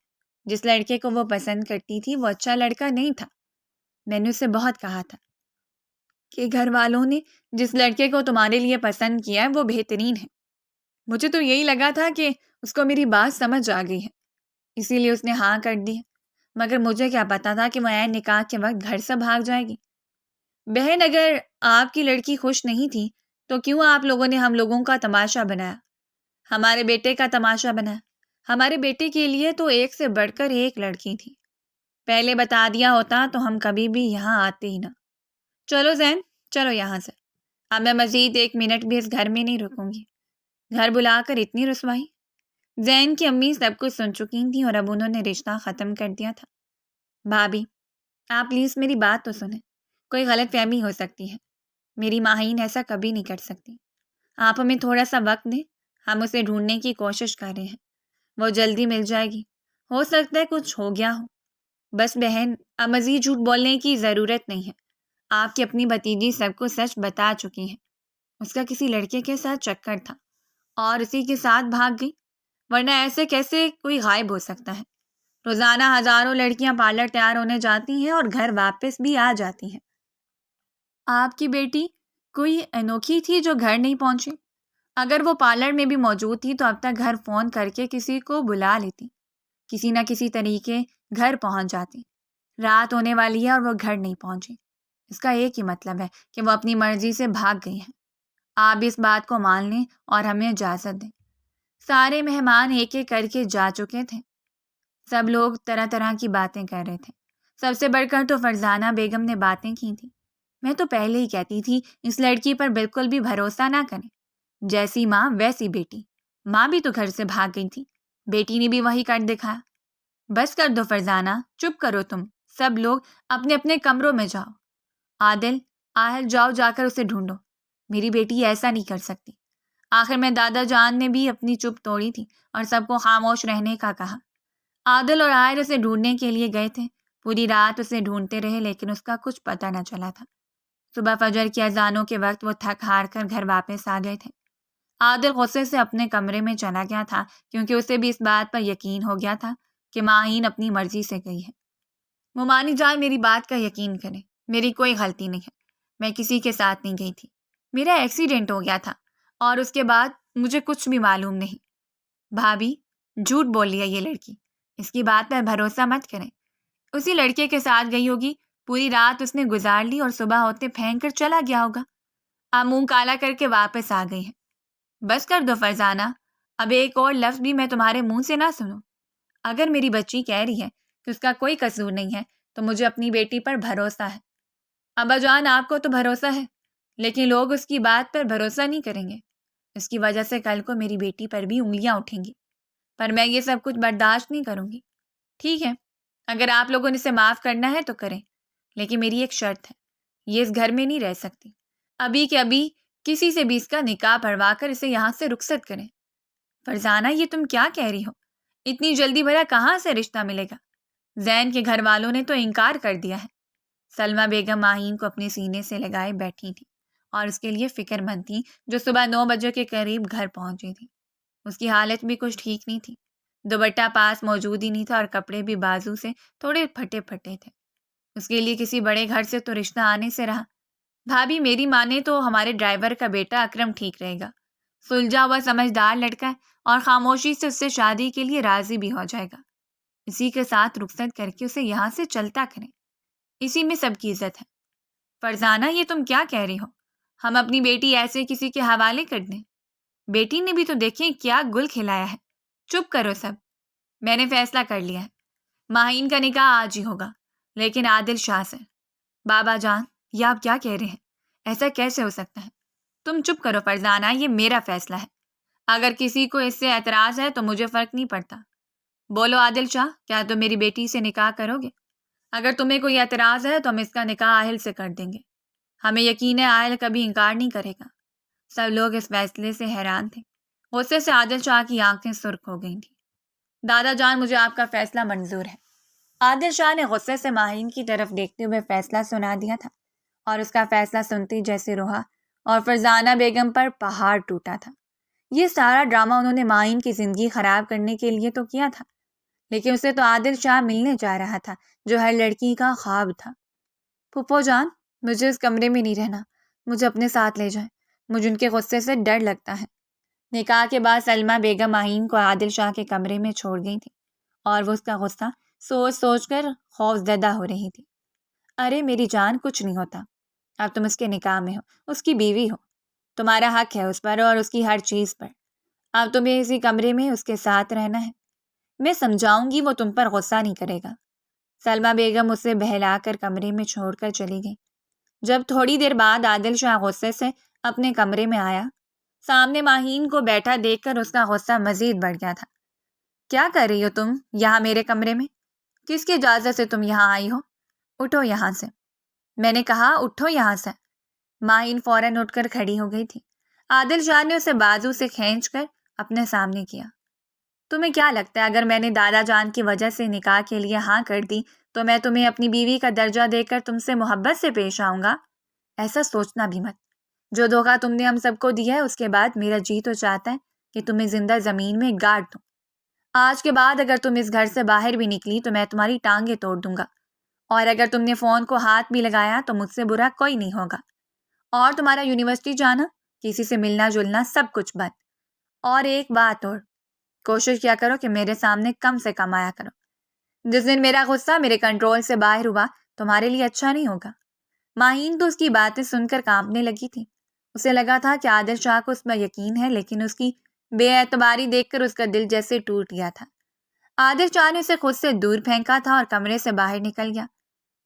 جس لڑکے کو وہ پسند کرتی تھی وہ اچھا لڑکا نہیں تھا۔ میں نے اسے بہت کہا تھا کہ گھر والوں نے جس لڑکے کو تمہارے لیے پسند کیا ہے وہ بہترین ہے۔ مجھے تو یہی لگا تھا کہ اس کو میری بات سمجھ آ گئی ہے، اسی لیے اس نے ہاں کر دی ہے، مگر مجھے کیا پتا تھا کہ وہ عین نکاح کے وقت گھر سے بھاگ جائے گی۔ بہن، اگر آپ کی لڑکی خوش نہیں تھی تو کیوں آپ لوگوں نے ہم لوگوں کا تماشا بنایا، ہمارے بیٹے کا تماشا بنایا؟ ہمارے بیٹے کے لیے تو ایک سے بڑھ کر ایک لڑکی تھی۔ پہلے بتا دیا ہوتا تو ہم کبھی بھی یہاں آتے ہی نہ۔ چلو زین، چلو یہاں سے، اب میں مزید 1 منٹ بھی اس گھر میں نہیں رکوں گی۔ گھر بلا کر اتنی رسوائی۔ زین کی امی سب کچھ سن چکی تھیں اور اب انہوں نے رشتہ ختم کر دیا تھا۔ بھابھی، آپ پلیز میری بات تو سنیں، کوئی غلط فہمی ہو سکتی ہے، میری ماہین ایسا کبھی نہیں کر سکتی۔ آپ ہمیں تھوڑا سا وقت دیں، ہم اسے ڈھونڈنے کی کوشش کر رہے ہیں، وہ جلدی مل جائے گی، ہو سکتا ہے کچھ ہو گیا ہو۔ بس بہن، اب مزید جھوٹ بولنے کی ضرورت نہیں ہے، آپ کی اپنی بھتیجی سب کو سچ بتا چکی ہے۔ اس کا کسی لڑکے کے ساتھ چکر تھا اور اسی کے ساتھ بھاگ گئی، ورنہ ایسے کیسے کوئی غائب ہو سکتا ہے؟ روزانہ ہزاروں لڑکیاں پارلر تیار ہونے جاتی ہیں اور گھر واپس بھی آ جاتی ہیں۔ آپ کی بیٹی کوئی انوکھی تھی جو گھر نہیں پہنچی؟ اگر وہ پارلر میں بھی موجود تھی تو اب تک گھر فون کر کے کسی کو بلا لیتی، کسی نہ کسی طریقے گھر پہنچ جاتی۔ رات ہونے والی ہے اور وہ گھر نہیں پہنچی، اس کا ایک ہی مطلب ہے کہ وہ اپنی مرضی سے بھاگ گئی ہیں۔ آپ اس بات کو مان لیں اور ہمیں اجازت دیں۔ سارے مہمان ایک ایک کر کے جا چکے تھے۔ سب لوگ طرح طرح کی باتیں کر رہے تھے۔ سب سے بڑھ کر تو فرزانہ بیگم نے باتیں کی تھیں۔ میں تو پہلے ہی کہتی تھی اس لڑکی پر بالکل بھی بھروسہ نہ کریں، جیسی ماں ویسی بیٹی۔ ماں بھی تو گھر سے بھاگ گئی تھی، بیٹی نے بھی وہی کر دکھایا۔ بس کر دو فرزانہ، چپ کرو تم سب لوگ، اپنے اپنے کمروں میں جاؤ۔ عادل، آہل، جاؤ جا کر اسے ڈھونڈو، میری بیٹی ایسا نہیں کر سکتی۔ آخر میں دادا جان نے بھی اپنی چپ توڑی تھی اور سب کو خاموش رہنے کا کہا۔ عادل اور آہل اسے ڈھونڈنے کے لیے گئے تھے، پوری رات اسے ڈھونڈتے رہے لیکن اس کا کچھ پتہ نہ چلا تھا۔ صبح فجر کی اذانوں کے وقت وہ تھک ہار کر گھر واپس آ گئے تھے۔ عادل غصے سے اپنے کمرے میں چلا گیا تھا کیونکہ اسے بھی اس بات پر یقین ہو گیا تھا کہ ماہین اپنی مرضی سے گئی ہے۔ ممانی جان میری بات کا یقین کریں، میری کوئی غلطی نہیں ہے، میں کسی کے ساتھ نہیں گئی تھی، میرا ایکسیڈنٹ ہو گیا تھا اور اس کے بعد مجھے کچھ بھی معلوم نہیں۔ بھابھی، جھوٹ بول لیا یہ لڑکی، اس کی بات پر بھروسہ مت کریں، اسی لڑکے کے ساتھ گئی ہوگی، پوری رات اس نے گزار لی اور صبح ہوتے پھینک کر چلا گیا ہوگا، آپ منہ کالا کر کے واپس آ گئی ہیں۔ بس کر دو فرزانہ، اب ایک اور لفظ بھی میں تمہارے منہ سے نہ سنوں۔ اگر میری بچی کہہ رہی ہے کہ اس کا کوئی قصور نہیں ہے تو مجھے اپنی بیٹی پر بھروسہ ہے۔ ابا جان آپ کو تو بھروسہ ہے، لیکن لوگ اس کی بات پر بھروسہ نہیں کریں گے، اس کی وجہ سے کل کو میری بیٹی پر بھی انگلیاں اٹھیں گی، پر میں یہ سب کچھ برداشت نہیں کروں گی۔ ٹھیک ہے، اگر آپ لوگوں نے اسے معاف کرنا ہے تو کریں، لیکن میری ایک شرط ہے، یہ اس گھر میں نہیں رہ سکتی، ابھی کے ابھی کسی سے بھی اس کا نکاح پڑھوا کر اسے یہاں سے رخصت کریں۔ فرزانہ، یہ تم کیا کہہ رہی ہو؟ اتنی جلدی بھلا کہاں سے رشتہ ملے گا؟ زین کے گھر والوں نے تو انکار کر دیا ہے۔ سلمہ بیگم ماہین کو اپنے سینے سے لگائے بیٹھی تھی اور اس کے لیے فکر مند تھی، جو صبح 9 بجے کے قریب گھر پہنچی تھی۔ اس کی حالت بھی کچھ ٹھیک نہیں تھی، دوپٹہ پاس موجود ہی نہیں تھا اور کپڑے بھی بازو سے تھوڑے پھٹے پھٹے تھے۔ اس کے لیے کسی بڑے گھر سے تو رشتہ آنے سے رہا۔ بھابھی، میری مانے تو ہمارے ڈرائیور کا بیٹا اکرم ٹھیک رہے گا، سلجھا ہوا سمجھدار لڑکا ہے اور خاموشی سے اس سے شادی کے لیے راضی بھی ہو جائے گا۔ اسی کے ساتھ رخصت کر کے اسے یہاں سے چلتا کریں، اسی میں سب کی عزت ہے۔ فرزانہ، یہ تم کیا کہہ رہی ہو؟ ہم اپنی بیٹی ایسے کسی کے حوالے کر دیں؟ بیٹی نے بھی تو دیکھیں کیا گل کھلایا ہے۔ چپ کرو سب، میں نے فیصلہ کر لیا ہے، ماہین کا نکاح آج ہی ہوگا، لیکن عادل شاہ سے۔ بابا جان، یہ آپ کیا کہہ رہے ہیں؟ ایسا کیسے ہو سکتا ہے؟ تم چپ کرو فرزانہ، یہ میرا فیصلہ ہے، اگر کسی کو اس سے اعتراض ہے تو مجھے فرق نہیں پڑتا۔ بولو عادل شاہ، کیا تم میری بیٹی سے نکاح کرو گے؟ اگر تمہیں کوئی اعتراض ہے تو ہم اس کا نکاح آہل سے کر دیں گے، ہمیں یقین ہے آہل کبھی انکار نہیں کرے گا۔ سب لوگ اس فیصلے سے حیران تھے، غصے سے عادل شاہ کی آنکھیں سرخ ہو گئی تھیں۔ دادا جان، مجھے آپ کا فیصلہ منظور ہے۔ عادل شاہ نے غصے سے ماہین کی طرف دیکھتے ہوئے فیصلہ سنا دیا تھا، اور اس کا فیصلہ سنتے جیسے روحا اور فرزانہ بیگم پر پہاڑ ٹوٹا تھا۔ یہ سارا ڈرامہ انہوں نے ماہین کی زندگی خراب کرنے کے لیے تو کیا تھا، لیکن اسے تو عادل شاہ ملنے جا رہا تھا جو ہر لڑکی کا خواب تھا۔ پھپھو جان، مجھے اس کمرے میں نہیں رہنا، مجھے اپنے ساتھ لے جائیں، مجھے ان کے غصے سے ڈر لگتا ہے۔ نکاح کے بعد سلمہ بیگم ماہین کو عادل شاہ کے کمرے میں چھوڑ گئی تھی اور وہ اس کا غصہ سوچ سوچ کر خوف زدہ ہو رہی تھی۔ ارے میری جان، کچھ نہیں ہوتا، اب تم اس کے نکاح میں ہو، اس کی بیوی ہو، تمہارا حق ہے اس پر اور اس کی ہر چیز پر، اب تمہیں اسی کمرے میں اس کے ساتھ رہنا ہے، میں سمجھاؤں گی، وہ تم پر غصہ نہیں کرے گا۔ سلمہ بیگم اسے بہلا کر کمرے میں چھوڑ کر چلی گئی۔ جب تھوڑی دیر بعد عادل شاہ غصے سے اپنے کمرے میں آیا، سامنے ماہین کو بیٹھا دیکھ کر اس کا غصہ مزید بڑھ گیا تھا۔ کیا کر رہی ہو تم یہاں میرے کمرے میں؟ کس کی اجازت سے تم یہاں آئی ہو؟ اٹھو یہاں سے، میں نے کہا اٹھو یہاں سے۔ ماہین فوراً اٹھ کر کھڑی ہو گئی تھی۔ عادل شاہ نے اسے بازو سے کھینچ کر اپنے سامنے کیا۔ تمہیں کیا لگتا ہے اگر میں نے دادا جان کی وجہ سے نکاح کے لیے ہاں کر دی تو میں تمہیں اپنی بیوی کا درجہ دے کر تم سے محبت سے پیش آؤں گا؟ ایسا سوچنا بھی مت۔ جو دھوکہ تم نے ہم سب کو دیا ہے، اس کے بعد میرا جی تو چاہتا ہے کہ تمہیں زندہ زمین میں گاڑ دوں۔ آج کے بعد اگر تم اس گھر سے باہر بھی نکلی تو میں تمہاری ٹانگیں توڑ دوں گا، اور اگر تم نے فون کو ہاتھ بھی لگایا تو مجھ سے برا کوئی نہیں ہوگا، اور تمہارا یونیورسٹی جانا، کسی سے ملنا جلنا، سب کچھ بند۔ اور ایک بات اور، کوشش کیا کرو کہ میرے سامنے کم سے کم آیا کرو۔ جس دن میرا غصہ میرے کنٹرول سے باہر ہوا، تمہارے لیے اچھا نہیں ہوگا۔ ماہین تو اس کی باتیں سن کر کانپنے لگی تھی۔ اسے لگا تھا کہ عادل شاہ کو اس پر یقین ہے، لیکن اس کی بے اعتباری دیکھ کر اس کا دل جیسے ٹوٹ گیا تھا۔ عادل شاہ نے اسے خود سے دور پھینکا تھا اور کمرے سے باہر نکل گیا۔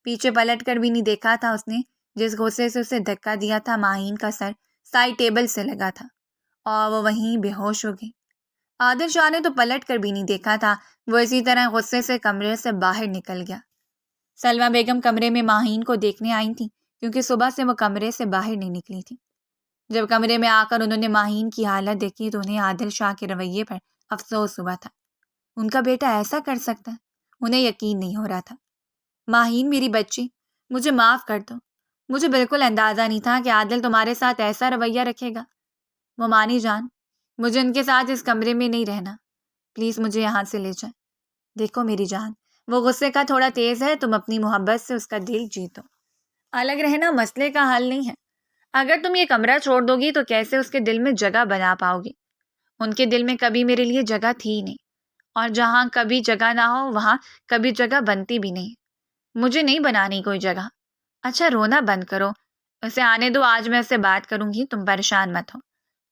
پیچھے پلٹ کر بھی نہیں دیکھا تھا اس نے۔ جس غصے سے اسے دھکا دیا تھا، ماہین کا سر سائڈ ٹیبل سے لگا تھا اور وہ وہیں بے ہوش ہو گئی۔ عادل شاہ نے تو پلٹ کر بھی نہیں دیکھا تھا، وہ اسی طرح غصے سے کمرے سے باہر نکل گیا۔ سلمہ بیگم کمرے میں ماہین کو دیکھنے آئی تھیں، کیونکہ صبح سے وہ کمرے سے باہر نہیں نکلی تھی۔ جب کمرے میں آ کر انہوں نے ماہین کی حالت دیکھی تو انہیں عادل شاہ کے رویے پر افسوس ہوا تھا۔ ان کا بیٹا ایسا کر سکتا ہے؟ انہیں یقین نہیں ہو رہا تھا۔ ماہین میری بچی، مجھے معاف کر دو، مجھے بالکل اندازہ نہیں تھا کہ عادل تمہارے ساتھ ایسا رویہ رکھے گا۔ ممانی جان، مجھے ان کے ساتھ اس کمرے میں نہیں رہنا، پلیز مجھے یہاں سے لے جائیں۔ دیکھو میری جان، وہ غصے کا تھوڑا تیز ہے، تم اپنی محبت سے اس کا دل جیتو۔ الگ رہنا مسئلے کا حل نہیں ہے۔ اگر تم یہ کمرہ چھوڑ دو گی تو کیسے اس کے دل میں جگہ بنا پاؤ گی؟ ان کے دل میں کبھی میرے لیے جگہ تھی نہیں، اور جہاں کبھی جگہ نہ ہو وہاں کبھی جگہ بنتی بھی نہیں۔ مجھے نہیں بنانی کوئی جگہ۔ اچھا رونا بند کرو، اسے آنے دو، آج میں اس سے بات کروں گی، تم پریشان مت ہو۔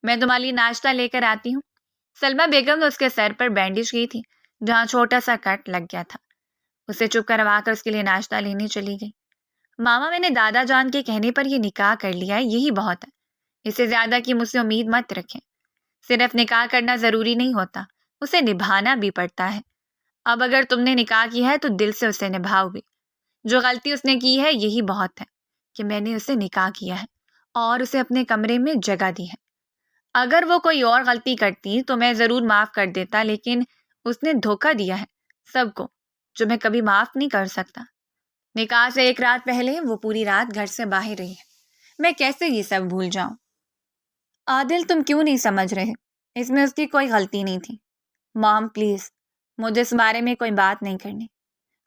میں تمہارے لیے ناشتہ لے کر آتی ہوں۔ سلمہ بیگم نے اس کے سر پر بینڈیج کی تھی جہاں چھوٹا سا کٹ لگ گیا تھا۔ اسے چپ کروا کر اس کے لیے ناشتہ لینے چلی گئی۔ ماما، میں نے دادا جان کے کہنے پر یہ نکاح کر لیا ہے، یہی بہت ہے۔ اس سے زیادہ کی مجھ سے امید مت رکھیں۔ صرف نکاح کرنا ضروری نہیں ہوتا، اسے نبھانا بھی پڑتا ہے۔ اب اگر تم نے نکاح کیا ہے تو دل سے اسے نبھاؤ بھی۔ جو غلطی اس نے کی ہے یہی بہت ہے کہ میں نے اسے نکاح کیا ہے اور اسے اپنے کمرے میں جگہ دی ہے۔ اگر وہ کوئی اور غلطی کرتی تو میں ضرور معاف کر دیتا، لیکن اس نے دھوکہ دیا ہے سب کو، جو میں کبھی معاف نہیں کر سکتا۔ نکاح سے ایک رات پہلے وہ پوری رات گھر سے باہر رہی ہے، میں کیسے یہ سب بھول جاؤں؟ عادل، تم کیوں نہیں سمجھ رہے؟ اس میں اس کی کوئی غلطی نہیں تھی۔ مام پلیز، مجھے اس بارے میں کوئی بات نہیں کرنی۔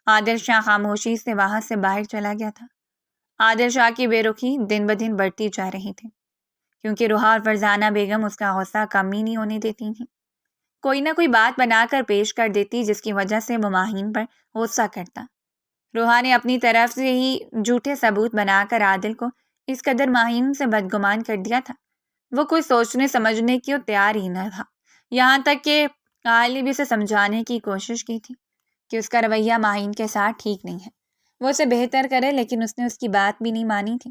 عادل شاہ خاموشی سے وہاں سے باہر چلا گیا تھا۔ عادل شاہ کی بے رخی دن بدن بڑھتی جا رہی تھی، کیونکہ روحا اور فرزانہ بیگم اس کا غصہ کم ہی نہیں ہونے دیتی تھیں۔ کوئی نہ کوئی بات بنا کر پیش کر دیتی جس کی وجہ سے وہ ماہین پر غصہ کرتا۔ روحا نے اپنی طرف سے ہی جھوٹے ثبوت بنا کر عادل کو اس قدر ماہین سے بدگمان کر دیا تھا، وہ کوئی سوچنے سمجھنے کی تیار ہی نہ تھا۔ یہاں تک کہ عالی بھی اسے سمجھانے کی کوشش کی تھی کہ اس کا رویہ ماہین کے ساتھ ٹھیک نہیں ہے، وہ اسے بہتر کرے، لیکن اس نے اس کی بات بھی نہیں مانی تھی۔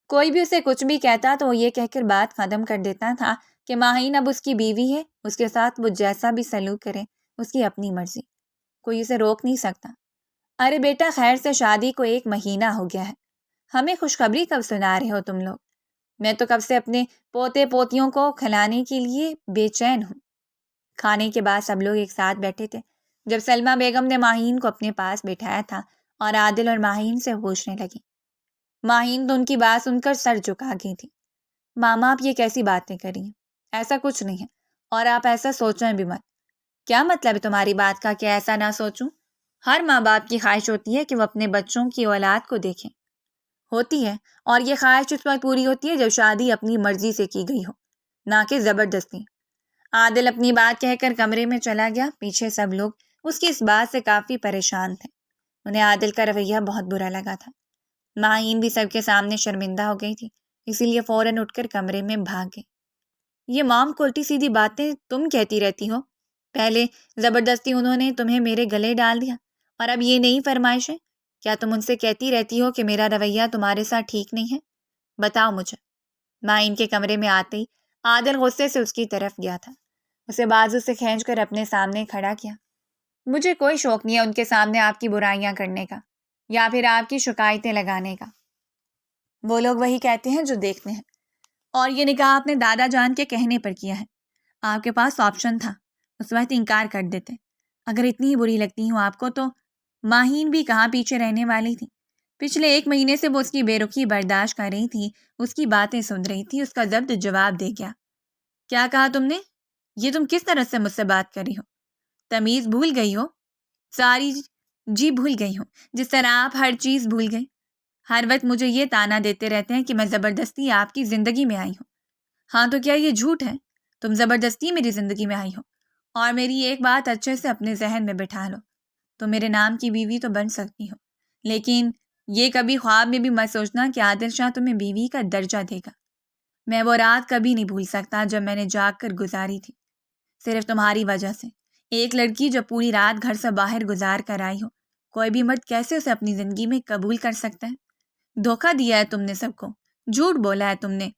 کوئی بھی اسے کچھ بھی کہتا تو وہ یہ کہہ کر بات ختم کر دیتا تھا کہ ماہین اب اس کی بیوی ہے، اس کے ساتھ وہ جیسا بھی سلوک کرے اس کی اپنی مرضی، کوئی اسے روک نہیں سکتا۔ ارے بیٹا، خیر سے شادی کو 1 مہینہ ہو گیا ہے، ہمیں خوشخبری کب سنا رہے ہو تم لوگ؟ میں تو کب سے اپنے پوتے پوتیوں کو کھلانے کے لیے بے چین ہوں۔ کھانے کے بعد سب لوگ ایک ساتھ بیٹھے تھے جب سلمہ بیگم نے ماہین کو اپنے پاس بٹھایا تھا اور عادل اور ماہین سے پوچھنے لگی۔ ماہین تو ان کی بات سن کر سر جھکا گئی تھی۔ ماما، آپ یہ کیسی باتیں کر رہی ہیں؟ ایسا کچھ نہیں ہے، اور آپ ایسا سوچیں بھی مت۔ کیا مطلب ہے تمہاری بات کا کہ ایسا نہ سوچوں؟ ہر ماں باپ کی خواہش ہوتی ہے کہ وہ اپنے بچوں کی اولاد کو دیکھیں، ہوتی ہے، اور یہ خواہش اس وقت پوری ہوتی ہے جب شادی اپنی مرضی سے کی گئی ہو، نہ کہ زبردستی۔ عادل اپنی بات کہہ کر کمرے میں چلا گیا۔ پیچھے سب لوگ اس کی اس بات سے کافی پریشان تھے، انہیں عادل کا رویہ بہت برا لگا تھا۔ ماہین بھی سب کے سامنے شرمندہ ہو گئی تھی، اسی لیے فوراً اٹھ کر کمرے میں بھاگ گئی۔ یہ مام کو الٹی سیدھی باتیں تم کہتی رہتی ہو، پہلے زبردستی انہوں نے تمہیں میرے گلے ڈال دیا، اور اب یہ نئی فرمائش ہے؟ کیا تم ان سے کہتی رہتی ہو کہ میرا رویہ تمہارے ساتھ ٹھیک نہیں ہے؟ بتاؤ مجھے۔ ماہین کے کمرے میں آتے ہی عادل غصے سے اس کی طرف گیا تھا، اسے بازو سے کھینچ کر اپنے سامنے کھڑا کیا۔ مجھے کوئی شوق نہیں ہے ان کے سامنے آپ کی برائیاں کرنے کا یا پھر آپ کی شکایتیں لگانے کا۔ وہ لوگ وہی کہتے ہیں جو دیکھتے ہیں، اور یہ نکاح آپ نے دادا جان کے کہنے پر کیا ہے۔ آپ کے پاس آپشن تھا، اس وقت انکار کر دیتے۔ اگر اتنی ہی بری لگتی ہوں آپ کو تو ماہین بھی کہاں پیچھے رہنے والی تھی۔ پچھلے 1 مہینے سے وہ اس کی بے رخی برداشت کر رہی تھی، اس کی باتیں سن رہی تھی، اس کا ضبط جواب دے گیا۔ کیا کہا تم نے؟ یہ تم کس طرح سے مجھ سے بات کر رہی ہو؟ تمیز بھول گئی ہو؟ ساری جی بھول گئی ہوں، جس طرح آپ ہر چیز بھول گئی۔ ہر وقت مجھے یہ تانا دیتے رہتے ہیں کہ میں زبردستی آپ کی زندگی میں آئی ہوں۔ ہاں تو کیا یہ جھوٹ ہے؟ تم زبردستی میری زندگی میں آئی ہو، اور میری ایک بات اچھے سے اپنے ذہن میں بٹھا لو، تو میرے نام کی بیوی تو بن سکتی ہو، لیکن یہ کبھی خواب میں بھی مت سوچنا کہ عادل شاہ تمہیں بیوی کا درجہ دے گا۔ میں وہ رات کبھی نہیں بھول سکتا جب میں نے جاگ کر گزاری تھی، صرف تمہاری وجہ سے۔ ایک لڑکی جو پوری رات گھر سے باہر گزار کر آئی ہو، کوئی بھی مرد کیسے اسے اپنی زندگی میں قبول کر سکتا ہے؟ دھوکہ دیا ہے تم نے سب کو، جھوٹ بولا ہے تم نے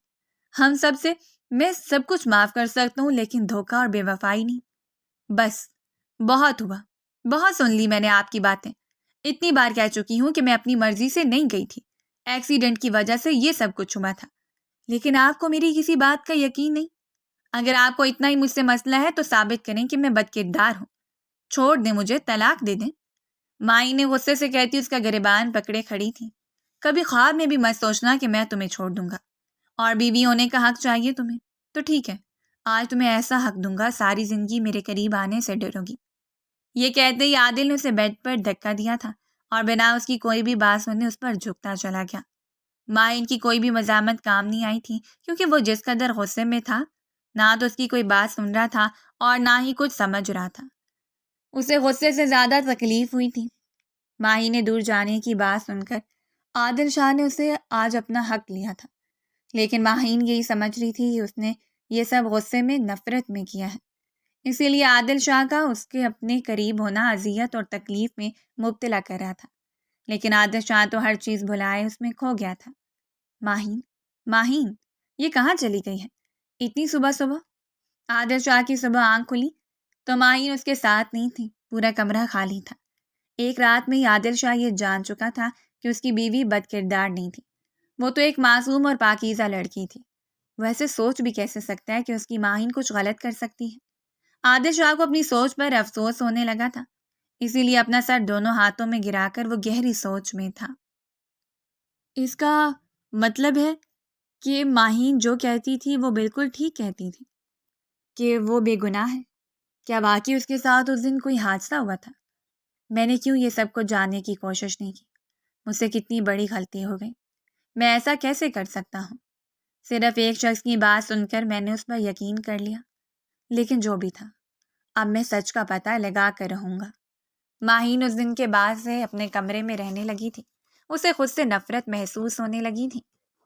ہم سب سے۔ میں سب کچھ معاف کر سکتا ہوں، لیکن دھوکہ اور بے وفائی نہیں۔ بس بہت ہوا، بہت سن لی میں نے آپ کی باتیں۔ اتنی بار کہہ چکی ہوں کہ میں اپنی مرضی سے نہیں گئی تھی، ایکسیڈنٹ کی وجہ سے یہ سب کچھ ہوا تھا، لیکن آپ کو میری کسی بات کا یقین نہیں۔ اگر آپ کو اتنا ہی مجھ سے مسئلہ ہے تو ثابت کریں کہ میں بدکردار ہوں، چھوڑ دیں مجھے، طلاق دے دیں۔ مائی نے غصے سے کہتی اس کا گریبان پکڑے کھڑی تھی۔ کبھی خواب میں بھی مت سوچنا کہ میں تمہیں چھوڑ دوں گا، اور بیوی ہونے کا حق چاہیے تمہیں تو ٹھیک ہے، آج تمہیں ایسا حق دوں گا ساری زندگی میرے قریب آنے سے ڈرو گی۔ یہ کہتے ہی عادل نے اسے بیڈ پر دھکا دیا تھا اور بنا اس کی کوئی بھی بات سنے اس پر جھکتا چلا گیا۔ ماہین کی کوئی بھی مزاحمت کام نہیں آئی تھی، کیونکہ وہ جس قدر غصے میں تھا، نہ تو اس کی کوئی بات سن رہا تھا اور نہ ہی کچھ سمجھ رہا تھا۔ اسے غصے سے زیادہ تکلیف ہوئی تھی۔ ماہی نے دور جانے کی بات سن کر عادل شاہ نے اسے آج اپنا حق لیا تھا، لیکن ماہین یہی سمجھ رہی تھی کہ اس نے یہ سب غصے میں، نفرت میں کیا ہے، اسی لیے عادل شاہ کا اس کے اپنے قریب ہونا اذیت اور تکلیف میں مبتلا کر رہا تھا۔ لیکن عادل شاہ تو ہر چیز بھلائے اس میں کھو گیا تھا۔ ماہین، ماہین، یہ کہاں چلی گئی ہے اتنی صبح صبح؟ عادل شاہ کی صبح آنکھ کھلی تو ماہین اس کے ساتھ نہیں تھی، پورا کمرہ خالی تھا۔ ایک رات میں ہی عادل شاہ یہ جان چکا تھا کہ اس کی بیوی بد کردار نہیں تھی، وہ تو ایک معصوم اور پاکیزہ لڑکی تھی۔ وہ ایسے سوچ بھی کیسے سکتا ہے کہ اس کی ماہین کچھ غلط کر سکتی ہے؟ عادل شاہ کو اپنی سوچ پر افسوس ہونے لگا تھا، اسی لیے اپنا سر دونوں ہاتھوں میں گرا کر وہ گہری سوچ میں تھا۔ اس کا مطلب ہے کہ ماہین جو کہتی تھی وہ بالکل ٹھیک کہتی تھی، کہ وہ بے گناہ ہے۔ کیا واقعی اس کے ساتھ اس دن کوئی حادثہ ہوا تھا؟ میں نے کیوں یہ سب کو جاننے کی کوشش نہیں کی؟ مجھ سے کتنی بڑی غلطی ہو گئی۔ میں ایسا کیسے کر سکتا ہوں؟ صرف ایک شخص کی بات سن کر میں نے اس پر یقین کر لیا۔ لیکن جو بھی تھا، اب میں سچ کا پتہ لگا کر رہوں گا۔ ماہین اس دن کے بعد سے اپنے کمرے میں رہنے لگی تھی۔ اسے خود سے نفرت محسوس ہونے لگی تھی،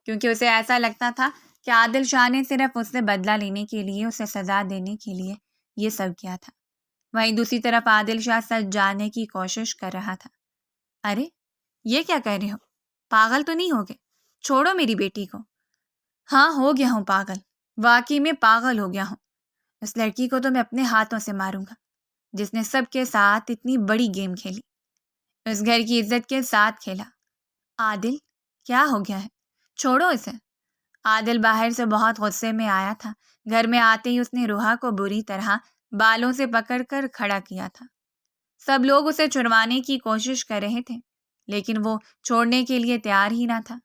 کیونکہ اسے ایسا لگتا تھا کہ عادل شاہ نے صرف اس سے بدلہ لینے کے لیے، اسے سزا دینے کے لیے یہ سب کیا تھا۔ وہیں دوسری طرف عادل شاہ سچ جاننے کی کوشش کر رہا تھا۔ ارے یہ کیا کہہ رہے ہو؟ پاگل تو نہیں ہوگے؟ چھوڑو میری بیٹی کو۔ ہاں ہو گیا ہوں پاگل، واقعی میں پاگل ہو گیا ہوں۔ اس لڑکی کو تو میں اپنے ہاتھوں سے ماروں گا، جس نے سب کے ساتھ اتنی بڑی گیم کھیلی، اس گھر کی عزت کے ساتھ کھیلا۔ عادل، کیا ہو گیا ہے؟ چھوڑو اسے۔ عادل باہر سے بہت غصے میں آیا تھا۔ گھر میں آتے ہی اس نے روحا کو بری طرح بالوں سے پکڑ کر کھڑا کیا تھا۔ سب لوگ اسے چھڑوانے کی کوشش کر رہے تھے، لیکن وہ چھوڑنے کے لیے تیار ہی نہ تھا۔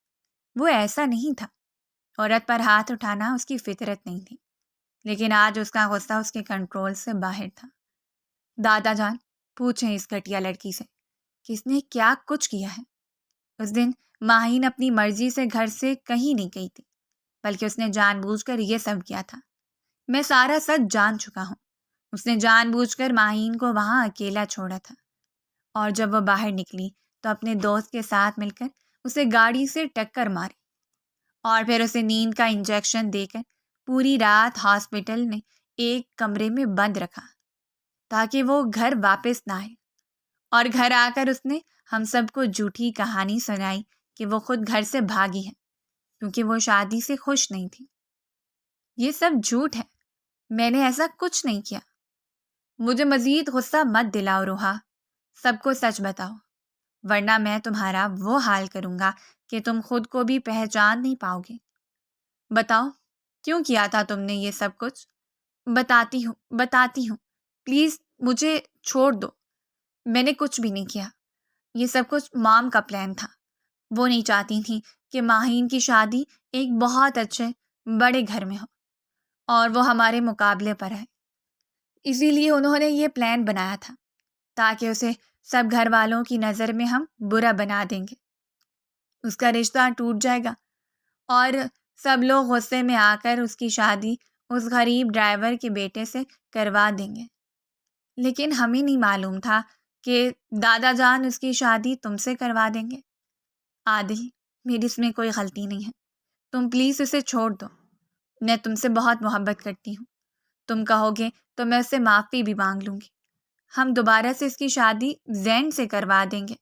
وہ ایسا نہیں تھا، عورت پر ہاتھ اٹھانا اس کی فطرت نہیں تھی، لیکن آج اس کا غصہ اس کے کنٹرول سے باہر تھا۔ دادا جان، پوچھیں اس گھٹیا لڑکی سے کس نے کیا کچھ کیا ہے۔ اس دن ماہین اپنی مرضی سے گھر سے کہیں نہیں گئی تھی، بلکہ اس نے جان بوجھ کر یہ سب کیا تھا۔ میں سارا سچ جان چکا ہوں۔ اس نے جان بوجھ کر ماہین کو وہاں اکیلا چھوڑا تھا، اور جب وہ باہر نکلی تو اپنے دوست کے ساتھ مل کر اسے گاڑی سے ٹکر ماری، اور پھر اسے نیند کا انجیکشن دے کر پوری رات ہاسپٹل میں ایک کمرے میں بند رکھا تاکہ وہ گھر واپس نہ آئے۔ اور گھر آ کر اس نے ہم سب کو جھوٹی کہانی سنائی کہ وہ خود گھر سے بھاگی ہے کیونکہ وہ شادی سے خوش نہیں تھی۔ یہ سب جھوٹ ہے، میں نے ایسا کچھ نہیں کیا۔ مجھے مزید غصہ مت دلاؤ روحا، سب کو سچ بتاؤ، ورنہ میں تمہارا وہ حال کروں گا کہ تم خود کو بھی پہچان نہیں پاؤ گے۔ بتاؤ، کیوں کیا تھا تم نے یہ سب کچھ؟ بتاتی ہوں، پلیز مجھے چھوڑ دو۔ میں نے کچھ بھی نہیں کیا، یہ سب کچھ مام کا پلان تھا۔ وہ نہیں چاہتی تھیں کہ ماہین کی شادی ایک بہت اچھے بڑے گھر میں ہو اور وہ ہمارے مقابلے پر ہے، اسی لیے انہوں نے یہ پلان بنایا تھا تاکہ اسے سب گھر والوں کی نظر میں ہم برا بنا دیں گے، اس کا رشتہ ٹوٹ جائے گا اور سب لوگ غصے میں آ کر اس کی شادی اس غریب ڈرائیور کے بیٹے سے کروا دیں گے۔ لیکن ہمیں نہیں معلوم تھا کہ دادا جان اس کی شادی تم سے کروا دیں گے۔ عادل، میری اس میں کوئی غلطی نہیں ہے، تم پلیز اسے چھوڑ دو۔ میں تم سے بہت محبت کرتی ہوں، تم کہو گے تو میں اس سے معافی بھی مانگ لوں گی، ہم دوبارہ سے اس کی شادی زین سے کروا دیں گے۔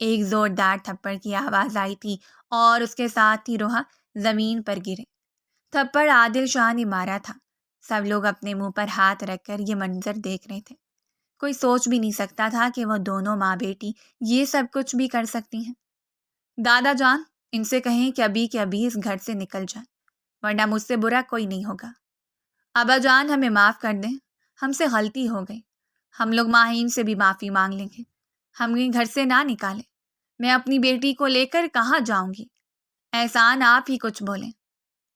ایک زوردار تھپڑ کی آواز آئی تھی اور اس کے ساتھ ہی روحا زمین پر گرے۔ تھپڑ عادل شاہ نے مارا تھا۔ سب لوگ اپنے منہ پر ہاتھ رکھ کر یہ منظر دیکھ رہے تھے۔ کوئی سوچ بھی نہیں سکتا تھا کہ وہ دونوں ماں بیٹی یہ سب کچھ بھی کر سکتی ہیں۔ دادا جان، ان سے کہیں کہ ابھی اس گھر سے نکل جائیں، ورنہ مجھ سے برا کوئی نہیں ہوگا۔ ابا جان، ہمیں معاف کر دیں، ہم سے غلطی ہو گئی، ہم لوگ ماہین سے بھی معافی مانگ لیں گے، ہمیں گھر سے نہ نکالیں، میں اپنی بیٹی کو لے کر کہاں جاؤں گی؟ احسان، آپ ہی کچھ بولیں۔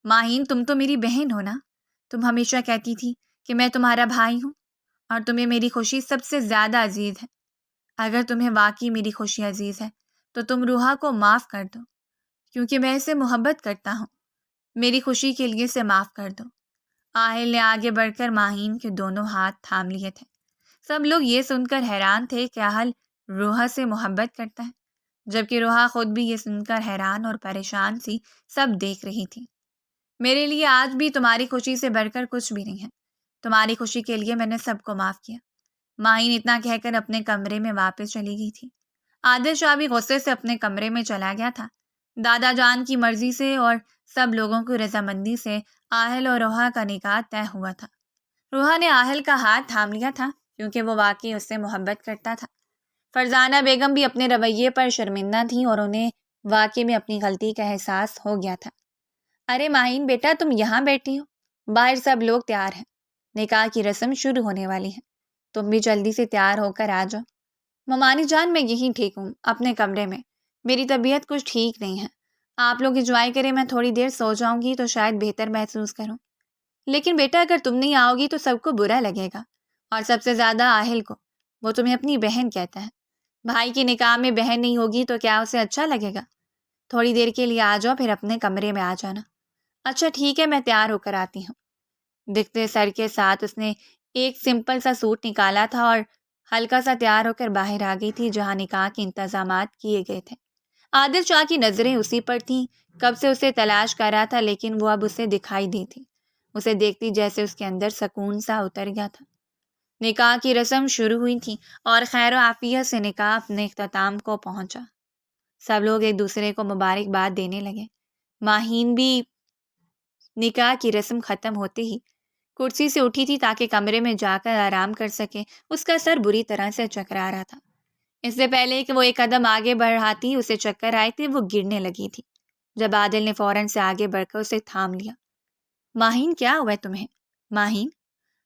ماہین، تم تو میری بہن ہو نا، تم ہمیشہ کہتی تھی کہ میں تمہارا بھائی ہوں، اور تمہیں میری خوشی سب سے زیادہ عزیز ہے۔ اگر تمہیں واقعی میری خوشی عزیز ہے تو تم روحا کو معاف کر دو، کیونکہ میں اسے محبت کرتا ہوں۔ میری خوشی کے لیے اسے معاف کر دو۔ آہل نے آگے بڑھ کر ماہین کے دونوں ہاتھ تھام لیے تھے۔ سب لوگ یہ سن کر حیران تھے کہ آہل روحا سے محبت کرتا ہے، جبکہ روحا خود بھی یہ سن کر حیران اور پریشان سی سب دیکھ رہی تھی۔ میرے لیے آج بھی تمہاری خوشی سے بڑھ کر کچھ بھی نہیں ہے۔ تمہاری خوشی کے لیے میں نے سب کو معاف کیا۔ ماہین اتنا کہہ کر اپنے کمرے میں واپس چلی گئی تھی۔ عادل شاہ بھی غصے سے اپنے کمرے میں چلا گیا تھا۔ دادا جان کی مرضی سے اور سب لوگوں کی رضامندی سے آہل اور روحا کا نکاح طے ہوا تھا۔ روحا نے آہل کا ہاتھ تھام لیا تھا کیونکہ وہ واقعی اس سے محبت کرتا تھا۔ فرزانہ بیگم بھی اپنے رویے پر شرمندہ تھیں اور انہیں واقعی میں اپنی غلطی کا احساس ہو گیا تھا۔ ارے ماہین بیٹا، تم یہاں بیٹھی ہو؟ باہر سب لوگ تیار ہیں، نکاح کی رسم شروع ہونے والی ہے، تم بھی جلدی سے تیار ہو کر آ جاؤ۔ ممانی جان، میں یہیں ٹھیک ہوں، اپنے کمرے میں، میری طبیعت کچھ ٹھیک نہیں ہے۔ آپ لوگ انجوائے کریں، میں تھوڑی دیر سو جاؤں گی تو شاید بہتر محسوس کروں۔ لیکن بیٹا، اگر تم نہیں آؤ گی تو سب کو برا لگے گا، اور سب سے زیادہ آہل کو۔ وہ تمہیں اپنی بہن کہتا ہے۔ بھائی کی نکاح میں بہن نہیں ہوگی تو کیا اسے اچھا لگے گا؟ تھوڑی دیر کے لیے آ جاؤ، پھر اپنے کمرے میں آ جانا۔ اچھا ٹھیک ہے، میں تیار ہو کر آتی ہوں۔ دکھتے سر کے ساتھ اس نے ایک سمپل سا سوٹ نکالا تھا اور ہلکا سا تیار ہو کر باہر آ گئی تھی جہاں نکاح کے انتظامات کیے گئے تھے۔ عادل شاہ کی نظریں اسی پر تھیں، کب سے اسے تلاش کر رہا تھا لیکن وہ اب اسے دکھائی دی تھی۔ اسے دیکھتی جیسے اس کے اندر سکون سا اتر گیا تھا۔ نکاح کی رسم شروع ہوئی تھی اور خیر و عافیت سے نکاح اپنے اختتام کو پہنچا۔ سب لوگ ایک دوسرے کو مبارکباد دینے لگے۔ ماہین بھی نکاح کی رسم ختم ہوتے ہی کرسی سے اٹھی تھی تاکہ کمرے میں جا کر آرام کر سکے۔ اس کا سر بری طرح سے چکرا رہا تھا۔ اس سے پہلے کہ وہ ایک قدم آگے بڑھ رہا تھی، اسے چکر آئے تھے، وہ گرنے لگی تھی جب عادل نے فوراً سے آگے بڑھ کر اسے تھام لیا۔ ماہین، کیا ہوا ہے تمہیں؟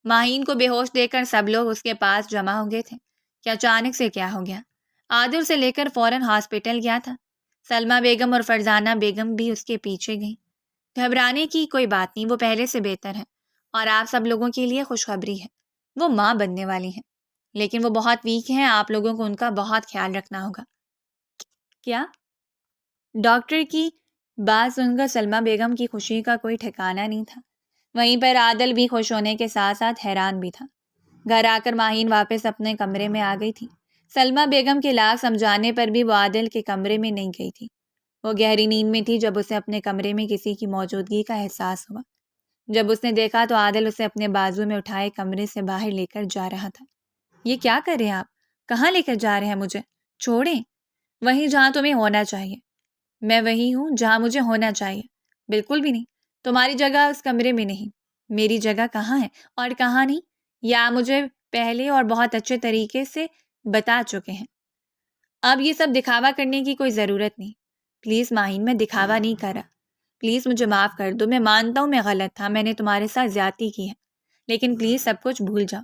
ماہین کو بے ہوش دیکھ کر سب لوگ اس کے پاس جمع ہو گئے تھے کہ اچانک سے کیا ہو گیا۔ عادل سے لے کر فوراً ہاسپٹل گیا تھا۔ سلمہ بیگم اور فرزانہ بیگم بھی اس کے پیچھے گئیں۔ گھبرانے کی کوئی بات نہیں، وہ پہلے سے بہتر ہے، اور آپ سب لوگوں کے لیے خوشخبری ہے، وہ ماں بننے والی ہیں، لیکن وہ بہت ویک ہیں، آپ لوگوں کو ان کا بہت خیال رکھنا ہوگا۔ کیا؟ ڈاکٹر کی بات سن کر سلمہ بیگم کی خوشی کا کوئی ٹھکانہ نہیں تھا۔ وہیں پر عادل بھی خوش ہونے کے ساتھ ساتھ حیران بھی تھا۔ گھر آ کر ماہین واپس اپنے کمرے میں آ گئی تھی۔ سلمہ بیگم کے لاکھ سمجھانے پر بھی وہ عادل کے کمرے میں نہیں گئی تھی۔ وہ گہری نیند میں تھی جب اسے اپنے کمرے میں کسی کی موجودگی کا احساس ہوا۔ جب اس نے دیکھا تو عادل اسے اپنے بازو میں اٹھائے کمرے سے باہر لے کر جا رہا تھا۔ یہ کیا کر رہے ہیں آپ؟ کہاں لے کر جا رہے ہیں مجھے؟ چھوڑیں، وہیں جہاں تمہیں ہونا چاہیے۔ میں وہی ہوں جہاں مجھے ہونا چاہیے۔ بالکل بھی نہیں، تمہاری جگہ اس کمرے میں نہیں۔ میری جگہ کہاں ہے اور کہاں نہیں، یہ آپ مجھے پہلے اور بہت اچھے طریقے سے بتا چکے ہیں۔ اب یہ سب دکھاوا کرنے کی کوئی ضرورت نہیں۔ پلیز ماہین، میں دکھاوا نہیں کر رہا، پلیز مجھے معاف کر دو۔ میں مانتا ہوں میں غلط تھا، میں نے تمہارے ساتھ زیادتی کی ہے، لیکن پلیز سب کچھ بھول جاؤ۔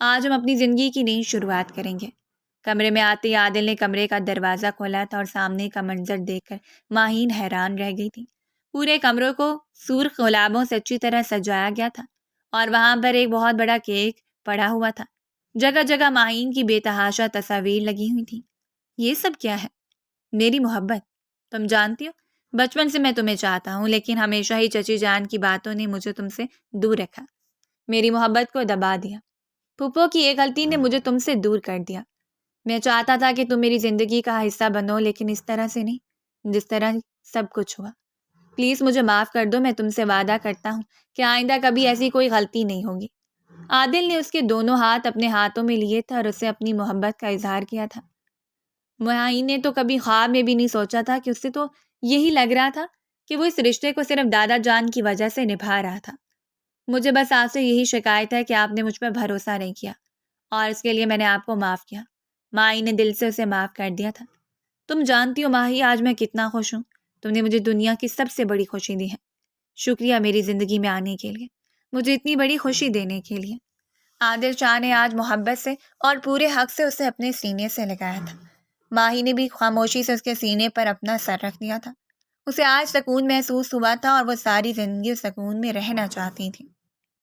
آج ہم اپنی زندگی کی نئی شروعات کریں گے۔ کمرے میں آتے ہی عادل نے کمرے کا دروازہ کھولا تھا اور سامنے کا منظر دیکھ کر ماہین حیران رہ گئی تھی۔ پورے کمرے کو سرخ گلابوں سے اچھی طرح سجایا گیا تھا اور وہاں پر ایک بہت بڑا کیک پڑا ہوا تھا۔ جگہ جگہ ماہین کی بے تحاشا تصاویر لگی ہوئی تھیں۔ یہ سب کیا ہے؟ میری محبت، تم جانتی ہو بچپن سے میں تمہیں چاہتا ہوں، لیکن ہمیشہ ہی چچی جان کی باتوں نے مجھے تم سے دور رکھا، میری محبت کو دبا دیا۔ پھپھو کی ایک غلطی نے مجھے تم سے دور کر دیا۔ میں چاہتا تھا کہ تم میری زندگی کا حصہ بنو، لیکن اس طرح سے نہیں جس طرح سب کچھ ہوا۔ پلیز مجھے معاف کر دو، میں تم سے وعدہ کرتا ہوں کہ آئندہ کبھی ایسی کوئی غلطی نہیں ہوگی۔ عادل نے اس کے دونوں ہاتھ اپنے ہاتھوں میں لیے تھے اور اسے اپنی محبت کا اظہار کیا تھا۔ ماہین نے تو کبھی خواب میں بھی نہیں سوچا تھا کہ اسے تو یہی لگ رہا تھا کہ وہ اس رشتے کو صرف دادا جان کی وجہ سے نبھا رہا تھا۔ مجھے بس آپ سے یہی شکایت ہے کہ آپ نے مجھ پر بھروسہ نہیں کیا، اور اس کے لیے میں نے آپ کو معاف کیا۔ ماہین نے دل سے اسے معاف کر دیا تھا۔ تم جانتی ہو ماہی، آج میں کتنا خوش ہوں، تم نے مجھے دنیا کی سب سے بڑی خوشی دی ہے۔ شکریہ میری زندگی میں آنے کے لیے، مجھے اتنی بڑی خوشی دینے کے لیے۔ عادل شاہ نے آج محبت سے اور پورے حق سے اسے اپنے سینے سے لگایا تھا۔ ماہی نے بھی خاموشی سے اس کے سینے پر اپنا سر رکھ دیا تھا۔ اسے آج سکون محسوس ہوا تھا اور وہ ساری زندگی اس سکون میں رہنا چاہتی تھی۔